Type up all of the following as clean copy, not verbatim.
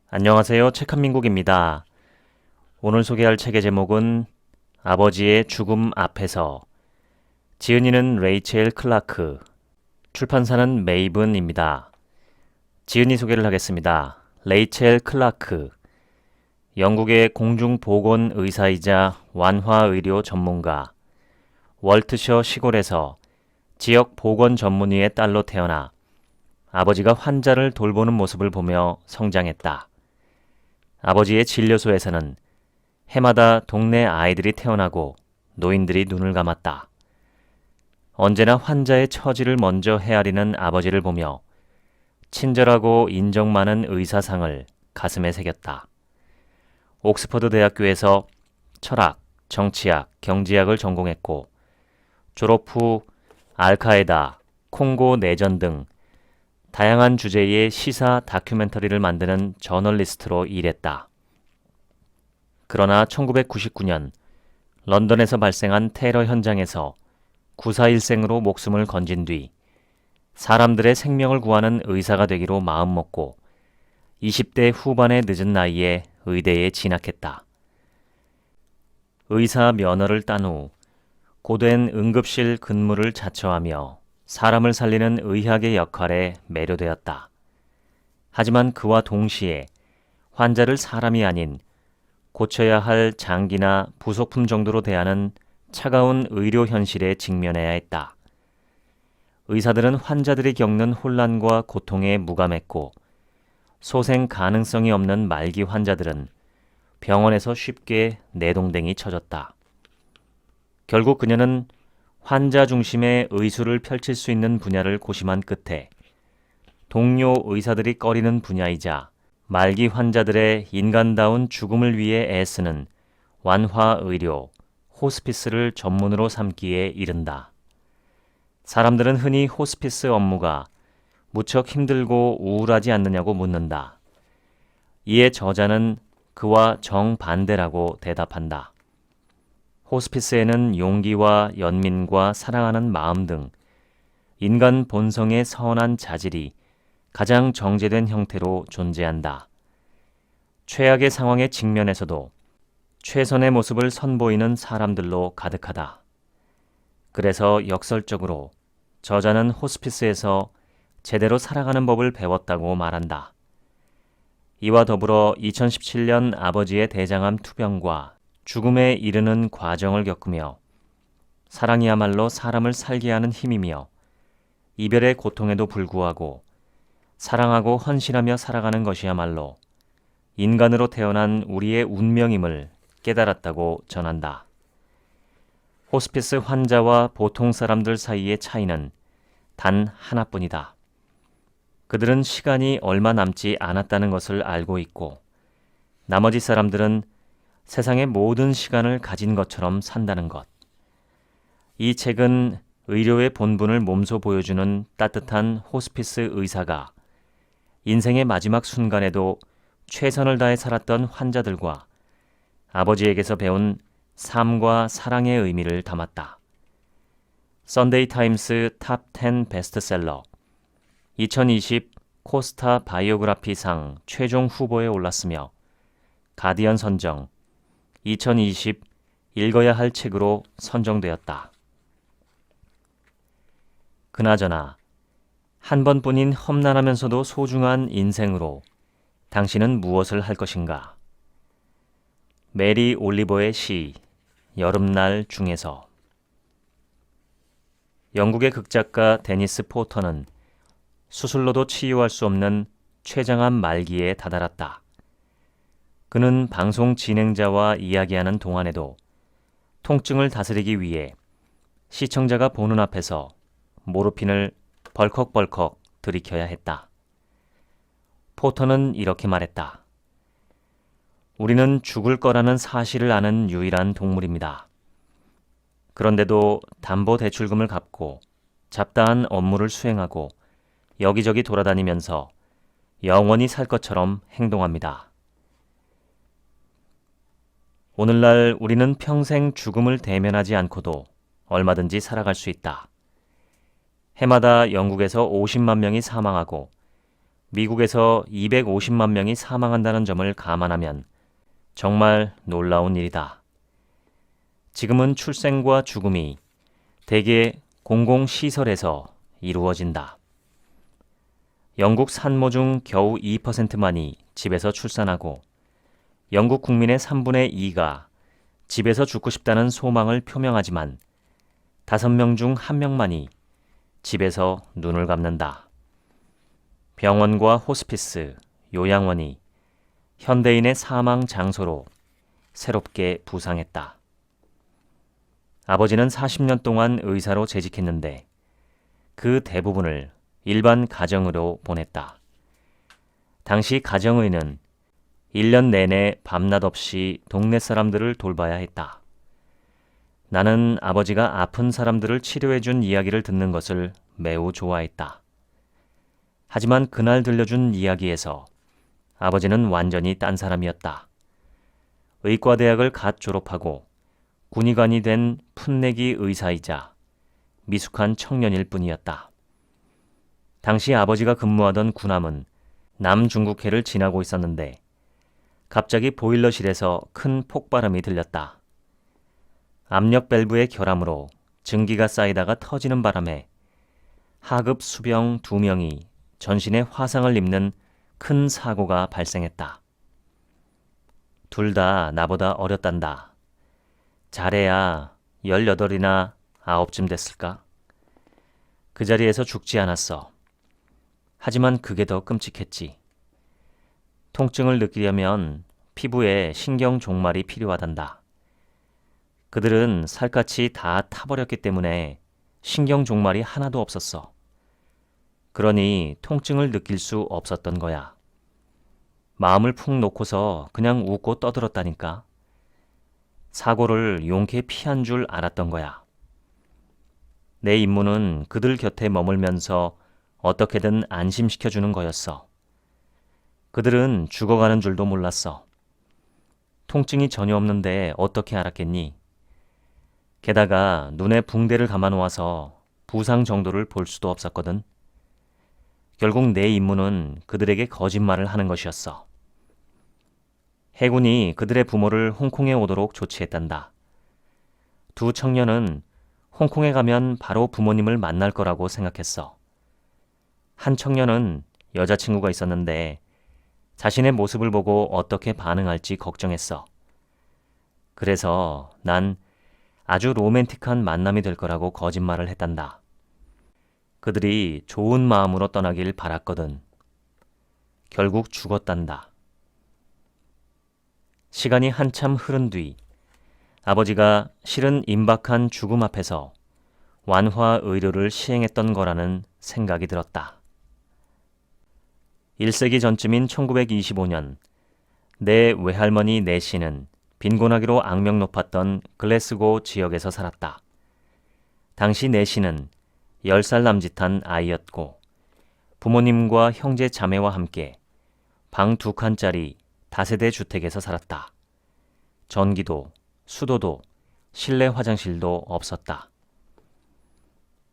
안녕하세요. 책한민국입니다. 오늘 소개할 책의 제목은 아버지의 죽음 앞에서. 지은이는 레이첼 클라크, 출판사는 메이븐입니다. 지은이 소개를 하겠습니다. 레이첼 클라크, 영국의 공중보건 의사이자 완화의료 전문가, 월트셔 시골에서 지역 보건 전문의의 딸로 태어나 아버지가 환자를 돌보는 모습을 보며 성장했다. 아버지의 진료소에서는 해마다 동네 아이들이 태어나고 노인들이 눈을 감았다. 언제나 환자의 처지를 먼저 헤아리는 아버지를 보며 친절하고 인정 많은 의사상을 가슴에 새겼다. 옥스퍼드 대학교에서 철학, 정치학, 경제학을 전공했고 졸업 후 알카에다, 콩고 내전 등 다양한 주제의 시사 다큐멘터리를 만드는 저널리스트로 일했다. 그러나 1999년 런던에서 발생한 테러 현장에서 9.4일생으로 목숨을 건진 뒤 사람들의 생명을 구하는 의사가 되기로 마음먹고 20대 후반의 늦은 나이에 의대에 진학했다. 의사 면허를 딴 후 고된 응급실 근무를 자처하며 사람을 살리는 의학의 역할에 매료되었다. 하지만 그와 동시에 환자를 사람이 아닌 고쳐야 할 장기나 부속품 정도로 대하는 차가운 의료 현실에 직면해야 했다. 의사들은 환자들이 겪는 혼란과 고통에 무감했고 소생 가능성이 없는 말기 환자들은 병원에서 쉽게 내동댕이 쳐졌다. 결국 그녀는 환자 중심의 의술을 펼칠 수 있는 분야를 고심한 끝에 동료 의사들이 꺼리는 분야이자 말기 환자들의 인간다운 죽음을 위해 애쓰는 완화의료, 호스피스를 전문으로 삼기에 이른다. 사람들은 흔히 호스피스 업무가 무척 힘들고 우울하지 않느냐고 묻는다. 이에 저자는 그와 정반대라고 대답한다. 호스피스에는 용기와 연민과 사랑하는 마음 등 인간 본성의 선한 자질이 가장 정제된 형태로 존재한다. 최악의 상황에 직면해서도 최선의 모습을 선보이는 사람들로 가득하다. 그래서 역설적으로 저자는 호스피스에서 제대로 살아가는 법을 배웠다고 말한다. 이와 더불어 2017년 아버지의 대장암 투병과 죽음에 이르는 과정을 겪으며 사랑이야말로 사람을 살게 하는 힘이며 이별의 고통에도 불구하고 사랑하고 헌신하며 살아가는 것이야말로 인간으로 태어난 우리의 운명임을 깨달았다고 전한다. 호스피스 환자와 보통 사람들 사이의 차이는 단 하나뿐이다. 그들은 시간이 얼마 남지 않았다는 것을 알고 있고 나머지 사람들은 세상의 모든 시간을 가진 것처럼 산다는 것. 이 책은 의료의 본분을 몸소 보여주는 따뜻한 호스피스 의사가 인생의 마지막 순간에도 최선을 다해 살았던 환자들과 아버지에게서 배운 삶과 사랑의 의미를 담았다. 선데이 타임스 탑 10 베스트셀러, 2020 코스타 바이오그라피상 최종 후보에 올랐으며 가디언 선정 2020 읽어야 할 책으로 선정되었다. 그나저나 한 번뿐인 험난하면서도 소중한 인생으로 당신은 무엇을 할 것인가? 메리 올리버의 시 여름날 중에서. 영국의 극작가 데니스 포터는 수술로도 치유할 수 없는 췌장암 말기에 다다랐다. 그는 방송 진행자와 이야기하는 동안에도 통증을 다스리기 위해 시청자가 보는 앞에서 모르핀을 벌컥벌컥 들이켜야 했다. 포터는 이렇게 말했다. 우리는 죽을 거라는 사실을 아는 유일한 동물입니다. 그런데도 담보대출금을 갚고 잡다한 업무를 수행하고 여기저기 돌아다니면서 영원히 살 것처럼 행동합니다. 오늘날 우리는 평생 죽음을 대면하지 않고도 얼마든지 살아갈 수 있다. 해마다 영국에서 50만 명이 사망하고 미국에서 250만 명이 사망한다는 점을 감안하면 정말 놀라운 일이다. 지금은 출생과 죽음이 대개 공공시설에서 이루어진다. 영국 산모 중 겨우 2%만이 집에서 출산하고 영국 국민의 3분의 2가 집에서 죽고 싶다는 소망을 표명하지만 5명 중 1명만이 집에서 눈을 감는다. 병원과 호스피스, 요양원이 현대인의 사망 장소로 새롭게 부상했다. 아버지는 40년 동안 의사로 재직했는데 그 대부분을 일반 가정으로 보냈다. 당시 가정의는 1년 내내 밤낮 없이 동네 사람들을 돌봐야 했다. 나는 아버지가 아픈 사람들을 치료해준 이야기를 듣는 것을 매우 좋아했다. 하지만 그날 들려준 이야기에서 아버지는 완전히 딴 사람이었다. 의과대학을 갓 졸업하고 군의관이 된 풋내기 의사이자 미숙한 청년일 뿐이었다. 당시 아버지가 근무하던 군함은 남중국해를 지나고 있었는데 갑자기 보일러실에서 큰 폭발음이 들렸다. 압력 밸브의 결함으로 증기가 쌓이다가 터지는 바람에 하급 수병 2명이 전신에 화상을 입는 큰 사고가 발생했다. 둘 다 나보다 어렸단다. 잘해야 18이나 9쯤 됐을까? 그 자리에서 죽지 않았어. 하지만 그게 더 끔찍했지. 통증을 느끼려면 피부에 신경 종말이 필요하단다. 그들은 살갗이 다 타버렸기 때문에 신경 종말이 하나도 없었어. 그러니 통증을 느낄 수 없었던 거야. 마음을 푹 놓고서 그냥 웃고 떠들었다니까. 사고를 용케 피한 줄 알았던 거야. 내 임무는 그들 곁에 머물면서 어떻게든 안심시켜주는 거였어. 그들은 죽어가는 줄도 몰랐어. 통증이 전혀 없는데 어떻게 알았겠니? 게다가 눈에 붕대를 감아놓아서 부상 정도를 볼 수도 없었거든. 결국 내 임무는 그들에게 거짓말을 하는 것이었어. 해군이 그들의 부모를 홍콩에 오도록 조치했단다. 두 청년은 홍콩에 가면 바로 부모님을 만날 거라고 생각했어. 한 청년은 여자친구가 있었는데 자신의 모습을 보고 어떻게 반응할지 걱정했어. 그래서 난 아주 로맨틱한 만남이 될 거라고 거짓말을 했단다. 그들이 좋은 마음으로 떠나길 바랐거든. 결국 죽었단다. 시간이 한참 흐른 뒤 아버지가 실은 임박한 죽음 앞에서 완화 의료를 시행했던 거라는 생각이 들었다. 1세기 전쯤인 1925년 내 외할머니 내시는 빈곤하기로 악명 높았던 글래스고 지역에서 살았다. 당시 내시는 10살 남짓한 아이였고 부모님과 형제 자매와 함께 방 2칸짜리 다세대 주택에서 살았다. 전기도, 수도도, 실내 화장실도 없었다.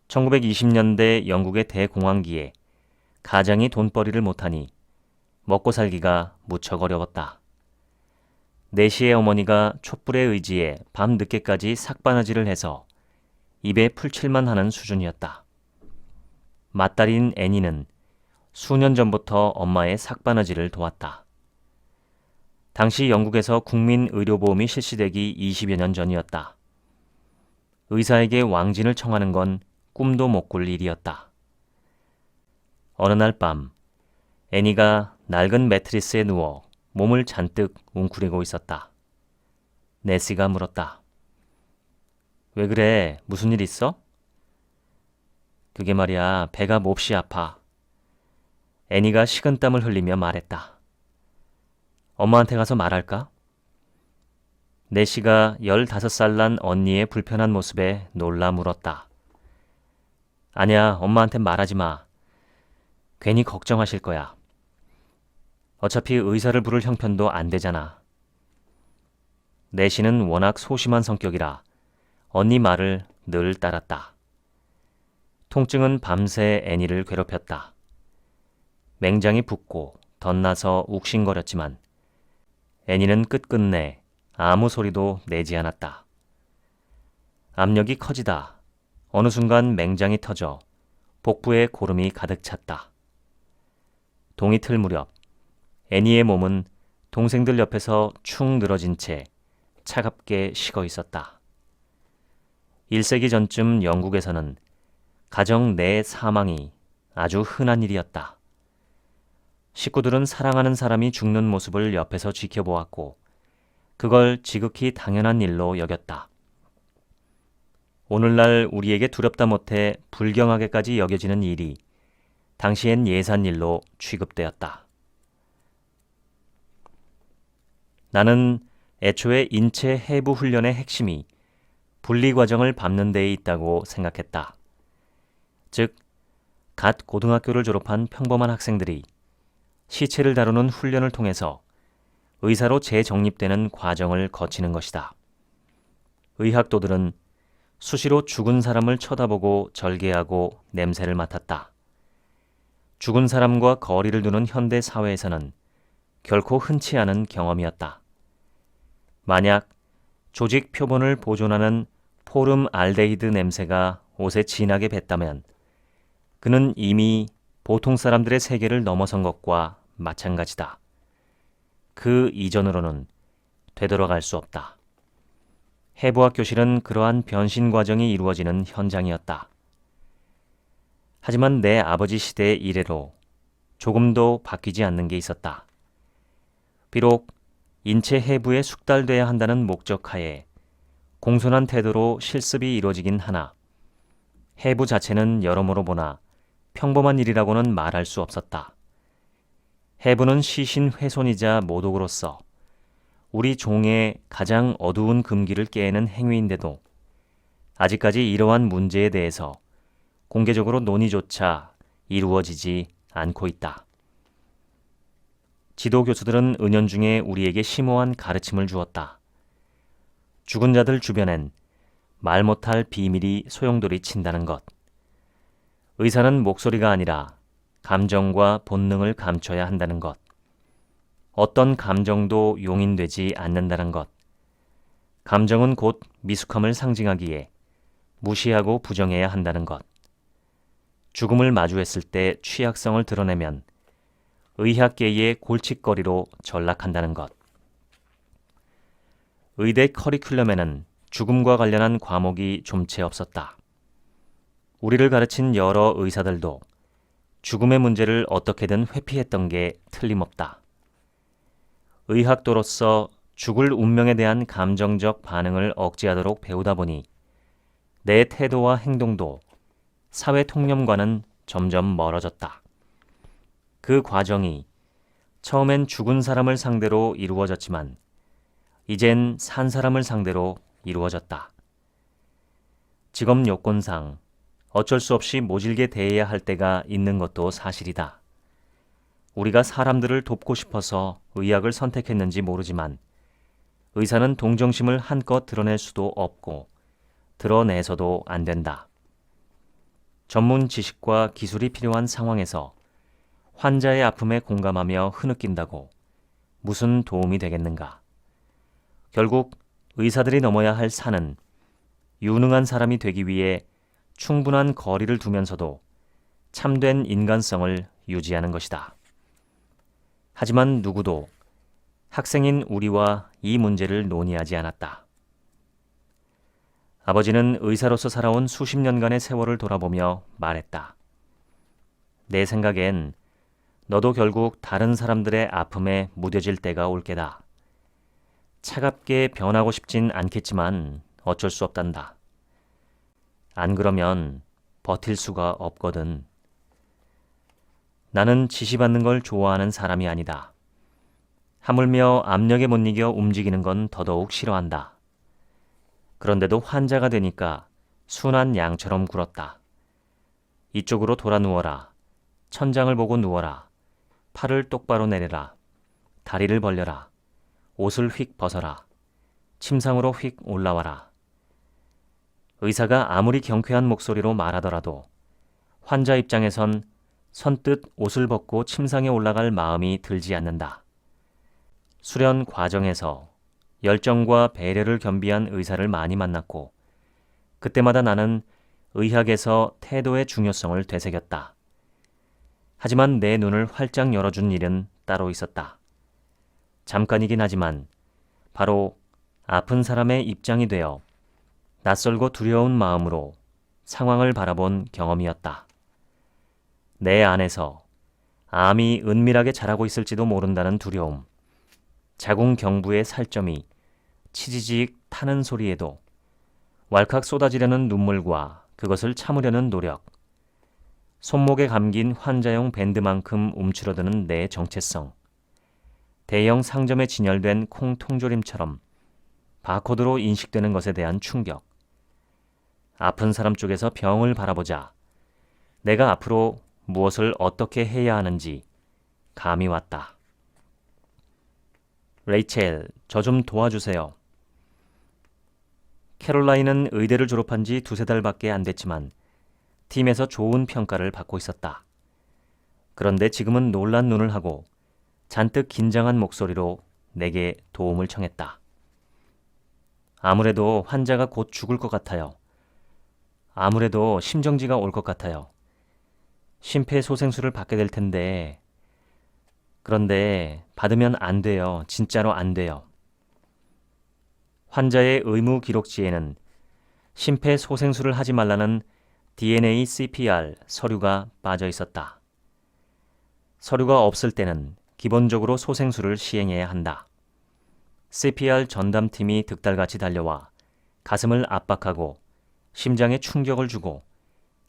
1920년대 영국의 대공황기에 가장이 돈벌이를 못하니 먹고 살기가 무척 어려웠다. 내시의 어머니가 촛불의 의지에 밤 늦게까지 삭바느질을 해서 입에 풀칠만 하는 수준이었다. 맏딸인 애니는 수년 전부터 엄마의 삭바느질을 도왔다. 당시 영국에서 국민의료보험이 실시되기 20여 년 전이었다. 의사에게 왕진을 청하는 건 꿈도 못 꿀 일이었다. 어느 날 밤 애니가 낡은 매트리스에 누워 몸을 잔뜩 웅크리고 있었다. 네시가 물었다. 왜 그래? 무슨 일 있어? 그게 말이야, 배가 몹시 아파. 애니가 식은땀을 흘리며 말했다. 엄마한테 가서 말할까? 네시가 15살 난 언니의 불편한 모습에 놀라 물었다. 아니야, 엄마한테 말하지 마. 괜히 걱정하실 거야. 어차피 의사를 부를 형편도 안 되잖아. 내시는 워낙 소심한 성격이라 언니 말을 늘 따랐다. 통증은 밤새 애니를 괴롭혔다. 맹장이 붓고 덧나서 욱신거렸지만 애니는 끝끝내 아무 소리도 내지 않았다. 압력이 커지다 어느 순간 맹장이 터져 복부에 고름이 가득 찼다. 동이 틀 무렵 애니의 몸은 동생들 옆에서 축 늘어진 채 차갑게 식어 있었다. 1세기 전쯤 영국에서는 가정 내 사망이 아주 흔한 일이었다. 식구들은 사랑하는 사람이 죽는 모습을 옆에서 지켜보았고 그걸 지극히 당연한 일로 여겼다. 오늘날 우리에게 두렵다 못해 불경하게까지 여겨지는 일이 당시엔 예산일로 취급되었다. 나는 애초에 인체 해부 훈련의 핵심이 분리 과정을 밟는 데에 있다고 생각했다. 즉, 갓 고등학교를 졸업한 평범한 학생들이 시체를 다루는 훈련을 통해서 의사로 재정립되는 과정을 거치는 것이다. 의학도들은 수시로 죽은 사람을 쳐다보고 절개하고 냄새를 맡았다. 죽은 사람과 거리를 두는 현대 사회에서는 결코 흔치 않은 경험이었다. 만약 조직 표본을 보존하는 포름알데히드 냄새가 옷에 진하게 뱄다면 그는 이미 보통 사람들의 세계를 넘어선 것과 마찬가지다. 그 이전으로는 되돌아갈 수 없다. 해부학 교실은 그러한 변신 과정이 이루어지는 현장이었다. 하지만 내 아버지 시대의 이래로 조금도 바뀌지 않는 게 있었다. 비록 인체 해부에 숙달돼야 한다는 목적하에 공손한 태도로 실습이 이루어지긴 하나 해부 자체는 여러모로 보나 평범한 일이라고는 말할 수 없었다. 해부는 시신 훼손이자 모독으로서 우리 종의 가장 어두운 금기를 깨는 행위인데도 아직까지 이러한 문제에 대해서 공개적으로 논의조차 이루어지지 않고 있다. 지도 교수들은 은연중에 우리에게 심오한 가르침을 주었다. 죽은 자들 주변엔 말 못할 비밀이 소용돌이 친다는 것. 의사는 목소리가 아니라 감정과 본능을 감춰야 한다는 것. 어떤 감정도 용인되지 않는다는 것. 감정은 곧 미숙함을 상징하기에 무시하고 부정해야 한다는 것. 죽음을 마주했을 때 취약성을 드러내면 의학계의 골칫거리로 전락한다는 것. 의대 커리큘럼에는 죽음과 관련한 과목이 좀 채 없었다. 우리를 가르친 여러 의사들도 죽음의 문제를 어떻게든 회피했던 게 틀림없다. 의학도로서 죽을 운명에 대한 감정적 반응을 억제하도록 배우다 보니 내 태도와 행동도 사회 통념과는 점점 멀어졌다. 그 과정이 처음엔 죽은 사람을 상대로 이루어졌지만 이젠 산 사람을 상대로 이루어졌다. 직업 요건상 어쩔 수 없이 모질게 대해야 할 때가 있는 것도 사실이다. 우리가 사람들을 돕고 싶어서 의학을 선택했는지 모르지만 의사는 동정심을 한껏 드러낼 수도 없고 드러내서도 안 된다. 전문 지식과 기술이 필요한 상황에서 환자의 아픔에 공감하며 흐느낀다고 무슨 도움이 되겠는가? 결국 의사들이 넘어야 할 산은 유능한 사람이 되기 위해 충분한 거리를 두면서도 참된 인간성을 유지하는 것이다. 하지만 누구도 학생인 우리와 이 문제를 논의하지 않았다. 아버지는 의사로서 살아온 수십 년간의 세월을 돌아보며 말했다. 내 생각엔 너도 결국 다른 사람들의 아픔에 무뎌질 때가 올 게다. 차갑게 변하고 싶진 않겠지만 어쩔 수 없단다. 안 그러면 버틸 수가 없거든. 나는 지시받는 걸 좋아하는 사람이 아니다. 하물며 압력에 못 이겨 움직이는 건 더더욱 싫어한다. 그런데도 환자가 되니까 순한 양처럼 굴었다. 이쪽으로 돌아 누워라. 천장을 보고 누워라. 팔을 똑바로 내려라. 다리를 벌려라. 옷을 휙 벗어라. 침상으로 휙 올라와라. 의사가 아무리 경쾌한 목소리로 말하더라도 환자 입장에선 선뜻 옷을 벗고 침상에 올라갈 마음이 들지 않는다. 수련 과정에서 열정과 배려를 겸비한 의사를 많이 만났고 그때마다 나는 의학에서 태도의 중요성을 되새겼다. 하지만 내 눈을 활짝 열어준 일은 따로 있었다. 잠깐이긴 하지만 바로 아픈 사람의 입장이 되어 낯설고 두려운 마음으로 상황을 바라본 경험이었다. 내 안에서 암이 은밀하게 자라고 있을지도 모른다는 두려움, 자궁경부의 살점이 치지직 타는 소리에도 왈칵 쏟아지려는 눈물과 그것을 참으려는 노력, 손목에 감긴 환자용 밴드만큼 움츠러드는 내 정체성, 대형 상점에 진열된 콩 통조림처럼 바코드로 인식되는 것에 대한 충격, 아픈 사람 쪽에서 병을 바라보자 내가 앞으로 무엇을 어떻게 해야 하는지 감이 왔다. 레이첼, 저 좀 도와주세요. 캐롤라인은 의대를 졸업한 지 2~3달밖에 안 됐지만 팀에서 좋은 평가를 받고 있었다. 그런데 지금은 놀란 눈을 하고 잔뜩 긴장한 목소리로 내게 도움을 청했다. 아무래도 환자가 곧 죽을 것 같아요. 아무래도 심정지가 올 것 같아요. 심폐소생술을 받게 될 텐데 그런데 받으면 안 돼요. 진짜로 안 돼요. 환자의 의무 기록지에는 심폐소생술을 하지 말라는 DNA CPR 서류가 빠져 있었다. 서류가 없을 때는 기본적으로 소생술을 시행해야 한다. CPR 전담팀이 득달같이 달려와 가슴을 압박하고 심장에 충격을 주고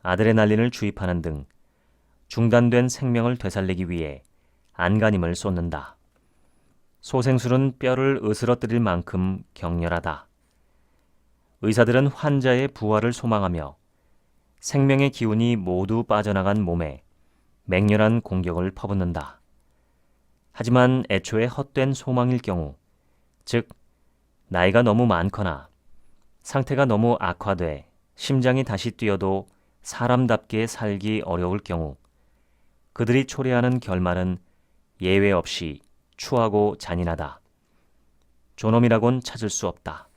아드레날린을 주입하는 등 중단된 생명을 되살리기 위해 안간힘을 쏟는다. 소생술은 뼈를 으스러뜨릴 만큼 격렬하다. 의사들은 환자의 부활을 소망하며 생명의 기운이 모두 빠져나간 몸에 맹렬한 공격을 퍼붓는다. 하지만 애초에 헛된 소망일 경우, 즉 나이가 너무 많거나 상태가 너무 악화돼 심장이 다시 뛰어도 사람답게 살기 어려울 경우 그들이 초래하는 결말은 예외 없이 추하고 잔인하다. 존엄이라곤 찾을 수 없다.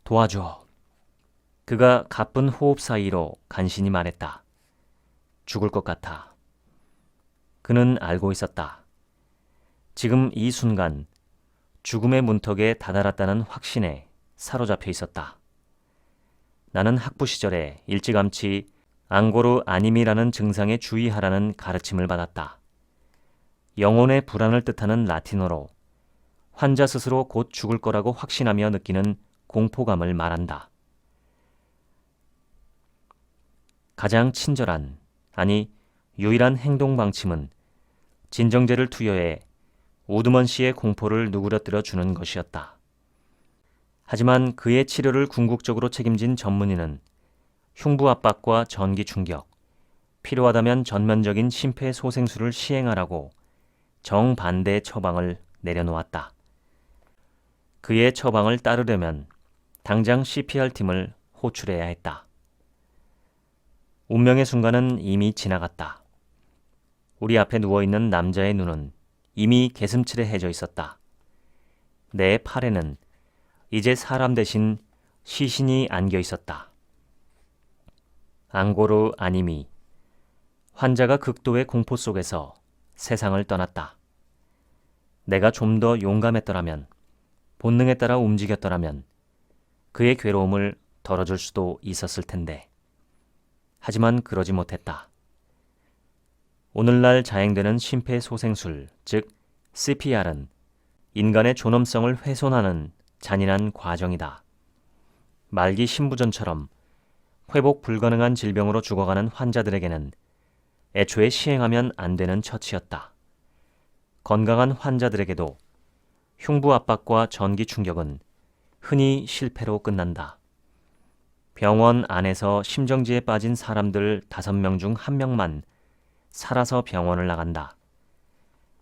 도와줘. 그가 가쁜 호흡 사이로 간신히 말했다. 죽을 것 같아. 그는 알고 있었다. 지금 이 순간 죽음의 문턱에 다다랐다는 확신에 사로잡혀 있었다. 나는 학부 시절에 일찌감치 앙고르 아님이라는 증상에 주의하라는 가르침을 받았다. 영혼의 불안을 뜻하는 라틴어로 환자 스스로 곧 죽을 거라고 확신하며 느끼는 공포감을 말한다. 가장 친절한, 아니 유일한 행동 방침은 진정제를 투여해 우드먼 씨의 공포를 누그러뜨려 주는 것이었다. 하지만 그의 치료를 궁극적으로 책임진 전문의는 흉부 압박과 전기 충격, 필요하다면 전면적인 심폐소생술을 시행하라고 정반대의 처방을 내려놓았다. 그의 처방을 따르려면 당장 CPR팀을 호출해야 했다. 운명의 순간은 이미 지나갔다. 우리 앞에 누워있는 남자의 눈은 이미 개슴츠레해져 있었다. 내 팔에는 이제 사람 대신 시신이 안겨 있었다. 앙고르 아님이 환자가 극도의 공포 속에서 세상을 떠났다. 내가 좀 더 용감했더라면, 본능에 따라 움직였더라면 그의 괴로움을 덜어줄 수도 있었을 텐데. 하지만 그러지 못했다. 오늘날 자행되는 심폐소생술, 즉 CPR은 인간의 존엄성을 훼손하는 잔인한 과정이다. 말기 신부전처럼 회복 불가능한 질병으로 죽어가는 환자들에게는 애초에 시행하면 안 되는 처치였다. 건강한 환자들에게도 흉부 압박과 전기 충격은 흔히 실패로 끝난다. 병원 안에서 심정지에 빠진 사람들 5명 중 1명만 살아서 병원을 나간다.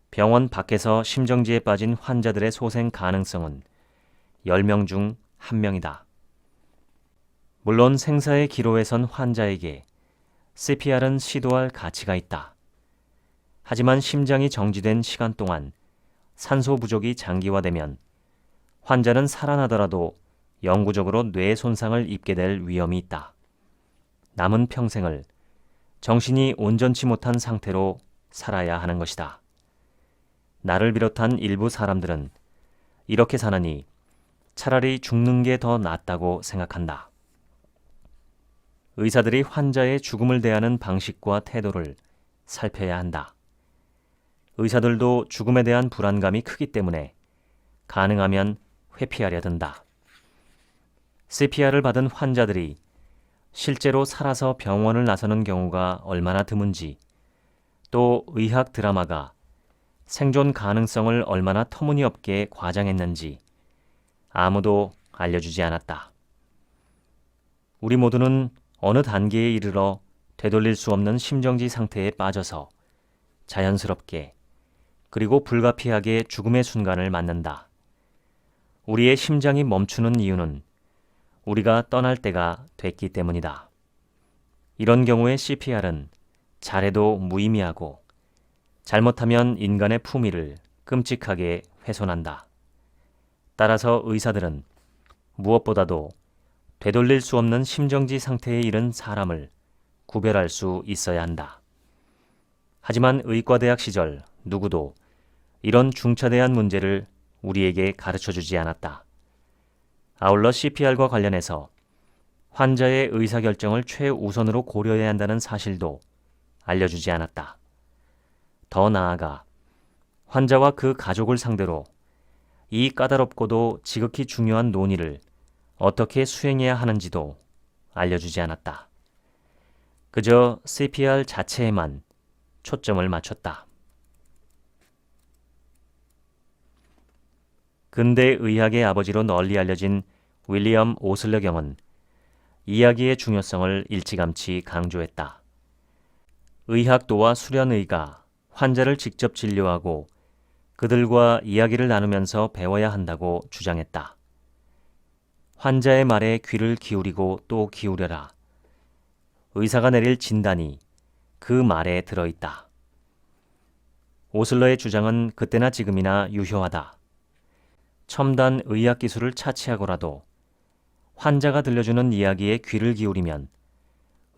병원 밖에서 심정지에 빠진 환자들의 소생 가능성은 10명 중 1명이다. 물론 생사의 기로에 선 환자에게 CPR은 시도할 가치가 있다. 하지만 심장이 정지된 시간 동안 산소 부족이 장기화되면 환자는 살아나더라도 영구적으로 뇌 손상을 입게 될 위험이 있다. 남은 평생을 정신이 온전치 못한 상태로 살아야 하는 것이다. 나를 비롯한 일부 사람들은 이렇게 사느니 차라리 죽는 게 더 낫다고 생각한다. 의사들이 환자의 죽음을 대하는 방식과 태도를 살펴야 한다. 의사들도 죽음에 대한 불안감이 크기 때문에 가능하면 회피하려 든다. CPR을 받은 환자들이 실제로 살아서 병원을 나서는 경우가 얼마나 드문지, 또 의학 드라마가 생존 가능성을 얼마나 터무니없게 과장했는지 아무도 알려주지 않았다. 우리 모두는 어느 단계에 이르러 되돌릴 수 없는 심정지 상태에 빠져서 자연스럽게 그리고 불가피하게 죽음의 순간을 맞는다. 우리의 심장이 멈추는 이유는 우리가 떠날 때가 됐기 때문이다. 이런 경우에 CPR은 잘해도 무의미하고 잘못하면 인간의 품위를 끔찍하게 훼손한다. 따라서 의사들은 무엇보다도 되돌릴 수 없는 심정지 상태에 이른 사람을 구별할 수 있어야 한다. 하지만 의과대학 시절 누구도 이런 중차대한 문제를 우리에게 가르쳐주지 않았다. 아울러 CPR과 관련해서 환자의 의사결정을 최우선으로 고려해야 한다는 사실도 알려주지 않았다. 더 나아가 환자와 그 가족을 상대로 이 까다롭고도 지극히 중요한 논의를 어떻게 수행해야 하는지도 알려주지 않았다. 그저 CPR 자체에만 초점을 맞췄다. 근대 의학의 아버지로 널리 알려진 윌리엄 오슬러 경은 이야기의 중요성을 일찌감치 강조했다. 의학도와 수련의가 환자를 직접 진료하고 그들과 이야기를 나누면서 배워야 한다고 주장했다. 환자의 말에 귀를 기울이고 또 기울여라. 의사가 내릴 진단이 그 말에 들어있다. 오슬러의 주장은 그때나 지금이나 유효하다. 첨단 의학 기술을 차치하고라도 환자가 들려주는 이야기에 귀를 기울이면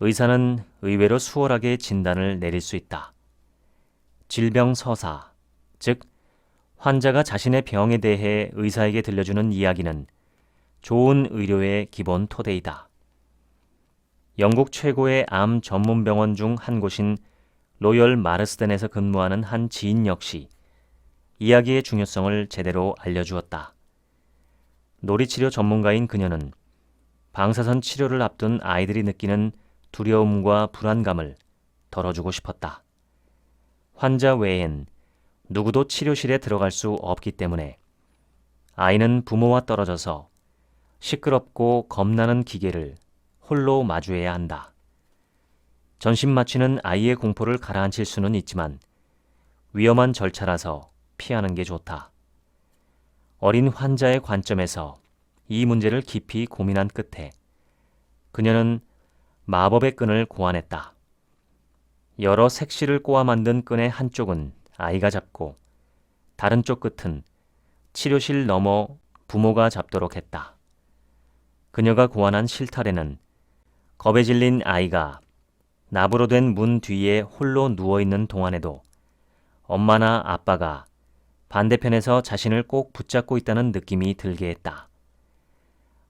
의사는 의외로 수월하게 진단을 내릴 수 있다. 질병 서사, 즉 환자가 자신의 병에 대해 의사에게 들려주는 이야기는 좋은 의료의 기본 토대이다. 영국 최고의 암 전문 병원 중 한 곳인 로열 마르스덴에서 근무하는 한 지인 역시 이야기의 중요성을 제대로 알려주었다. 놀이치료 전문가인 그녀는 방사선 치료를 앞둔 아이들이 느끼는 두려움과 불안감을 덜어주고 싶었다. 환자 외엔 누구도 치료실에 들어갈 수 없기 때문에 아이는 부모와 떨어져서 시끄럽고 겁나는 기계를 홀로 마주해야 한다. 전신 마취는 아이의 공포를 가라앉힐 수는 있지만 위험한 절차라서 피하는 게 좋다. 어린 환자의 관점에서 이 문제를 깊이 고민한 끝에 그녀는 마법의 끈을 고안했다. 여러 색실을 꼬아 만든 끈의 한쪽은 아이가 잡고 다른 쪽 끝은 치료실 너머 부모가 잡도록 했다. 그녀가 고안한 실타래는 겁에 질린 아이가 나부로 된 문 뒤에 홀로 누워있는 동안에도 엄마나 아빠가 반대편에서 자신을 꼭 붙잡고 있다는 느낌이 들게 했다.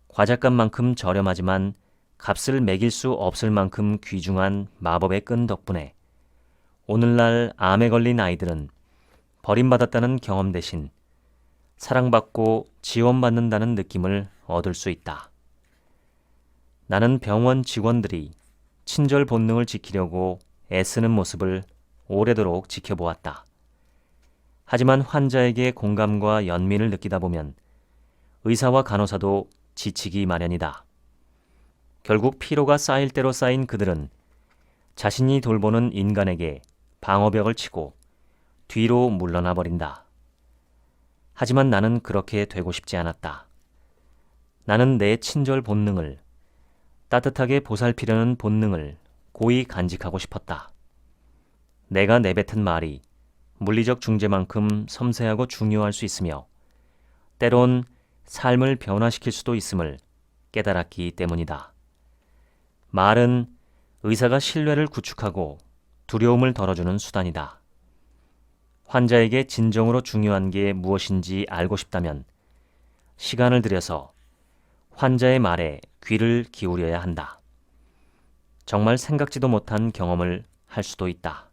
과잣값만큼 저렴하지만 값을 매길 수 없을 만큼 귀중한 마법의 끈 덕분에 오늘날 암에 걸린 아이들은 버림받았다는 경험 대신 사랑받고 지원받는다는 느낌을 얻을 수 있다. 나는 병원 직원들이 친절 본능을 지키려고 애쓰는 모습을 오래도록 지켜보았다. 하지만 환자에게 공감과 연민을 느끼다 보면 의사와 간호사도 지치기 마련이다. 결국 피로가 쌓일 대로 쌓인 그들은 자신이 돌보는 인간에게 방어벽을 치고 뒤로 물러나 버린다. 하지만 나는 그렇게 되고 싶지 않았다. 나는 내 친절 본능을, 따뜻하게 보살피려는 본능을 고이 간직하고 싶었다. 내가 내뱉은 말이 물리적 중재만큼 섬세하고 중요할 수 있으며 때론 삶을 변화시킬 수도 있음을 깨달았기 때문이다. 말은 의사가 신뢰를 구축하고 두려움을 덜어주는 수단이다. 환자에게 진정으로 중요한 게 무엇인지 알고 싶다면 시간을 들여서 환자의 말에 귀를 기울여야 한다. 정말 생각지도 못한 경험을 할 수도 있다.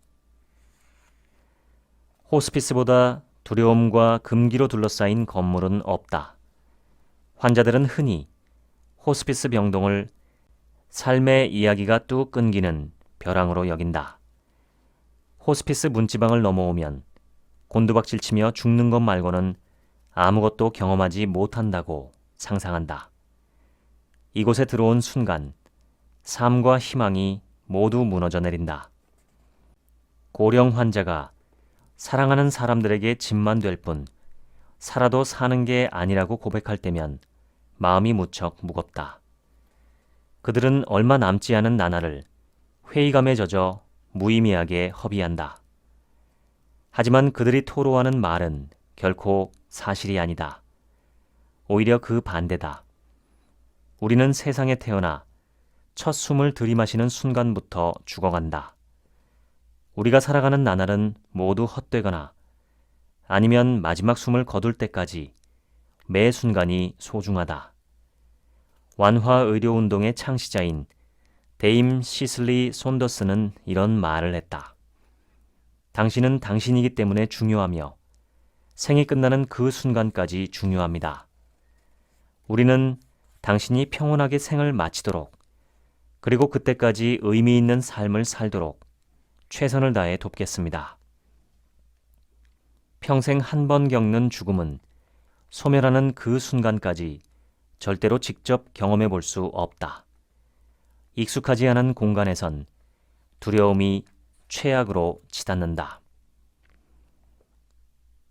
호스피스보다 두려움과 금기로 둘러싸인 건물은 없다. 환자들은 흔히 호스피스 병동을 삶의 이야기가 뚝 끊기는 벼랑으로 여긴다. 호스피스 문지방을 넘어오면 곤두박질치며 죽는 것 말고는 아무것도 경험하지 못한다고 상상한다. 이곳에 들어온 순간 삶과 희망이 모두 무너져 내린다. 고령 환자가 사랑하는 사람들에게 짐만 될 뿐 살아도 사는 게 아니라고 고백할 때면 마음이 무척 무겁다. 그들은 얼마 남지 않은 나날을 회의감에 젖어 무의미하게 허비한다. 하지만 그들이 토로하는 말은 결코 사실이 아니다. 오히려 그 반대다. 우리는 세상에 태어나 첫 숨을 들이마시는 순간부터 죽어간다. 우리가 살아가는 나날은 모두 헛되거나 아니면 마지막 숨을 거둘 때까지 매 순간이 소중하다. 완화의료운동의 창시자인 데임 시슬리 손더스는 이런 말을 했다. 당신은 당신이기 때문에 중요하며 생이 끝나는 그 순간까지 중요합니다. 우리는 당신이 평온하게 생을 마치도록 그리고 그때까지 의미 있는 삶을 살도록 최선을 다해 돕겠습니다. 평생 한 번 겪는 죽음은 소멸하는 그 순간까지 절대로 직접 경험해 볼 수 없다. 익숙하지 않은 공간에선 두려움이 최악으로 치닫는다.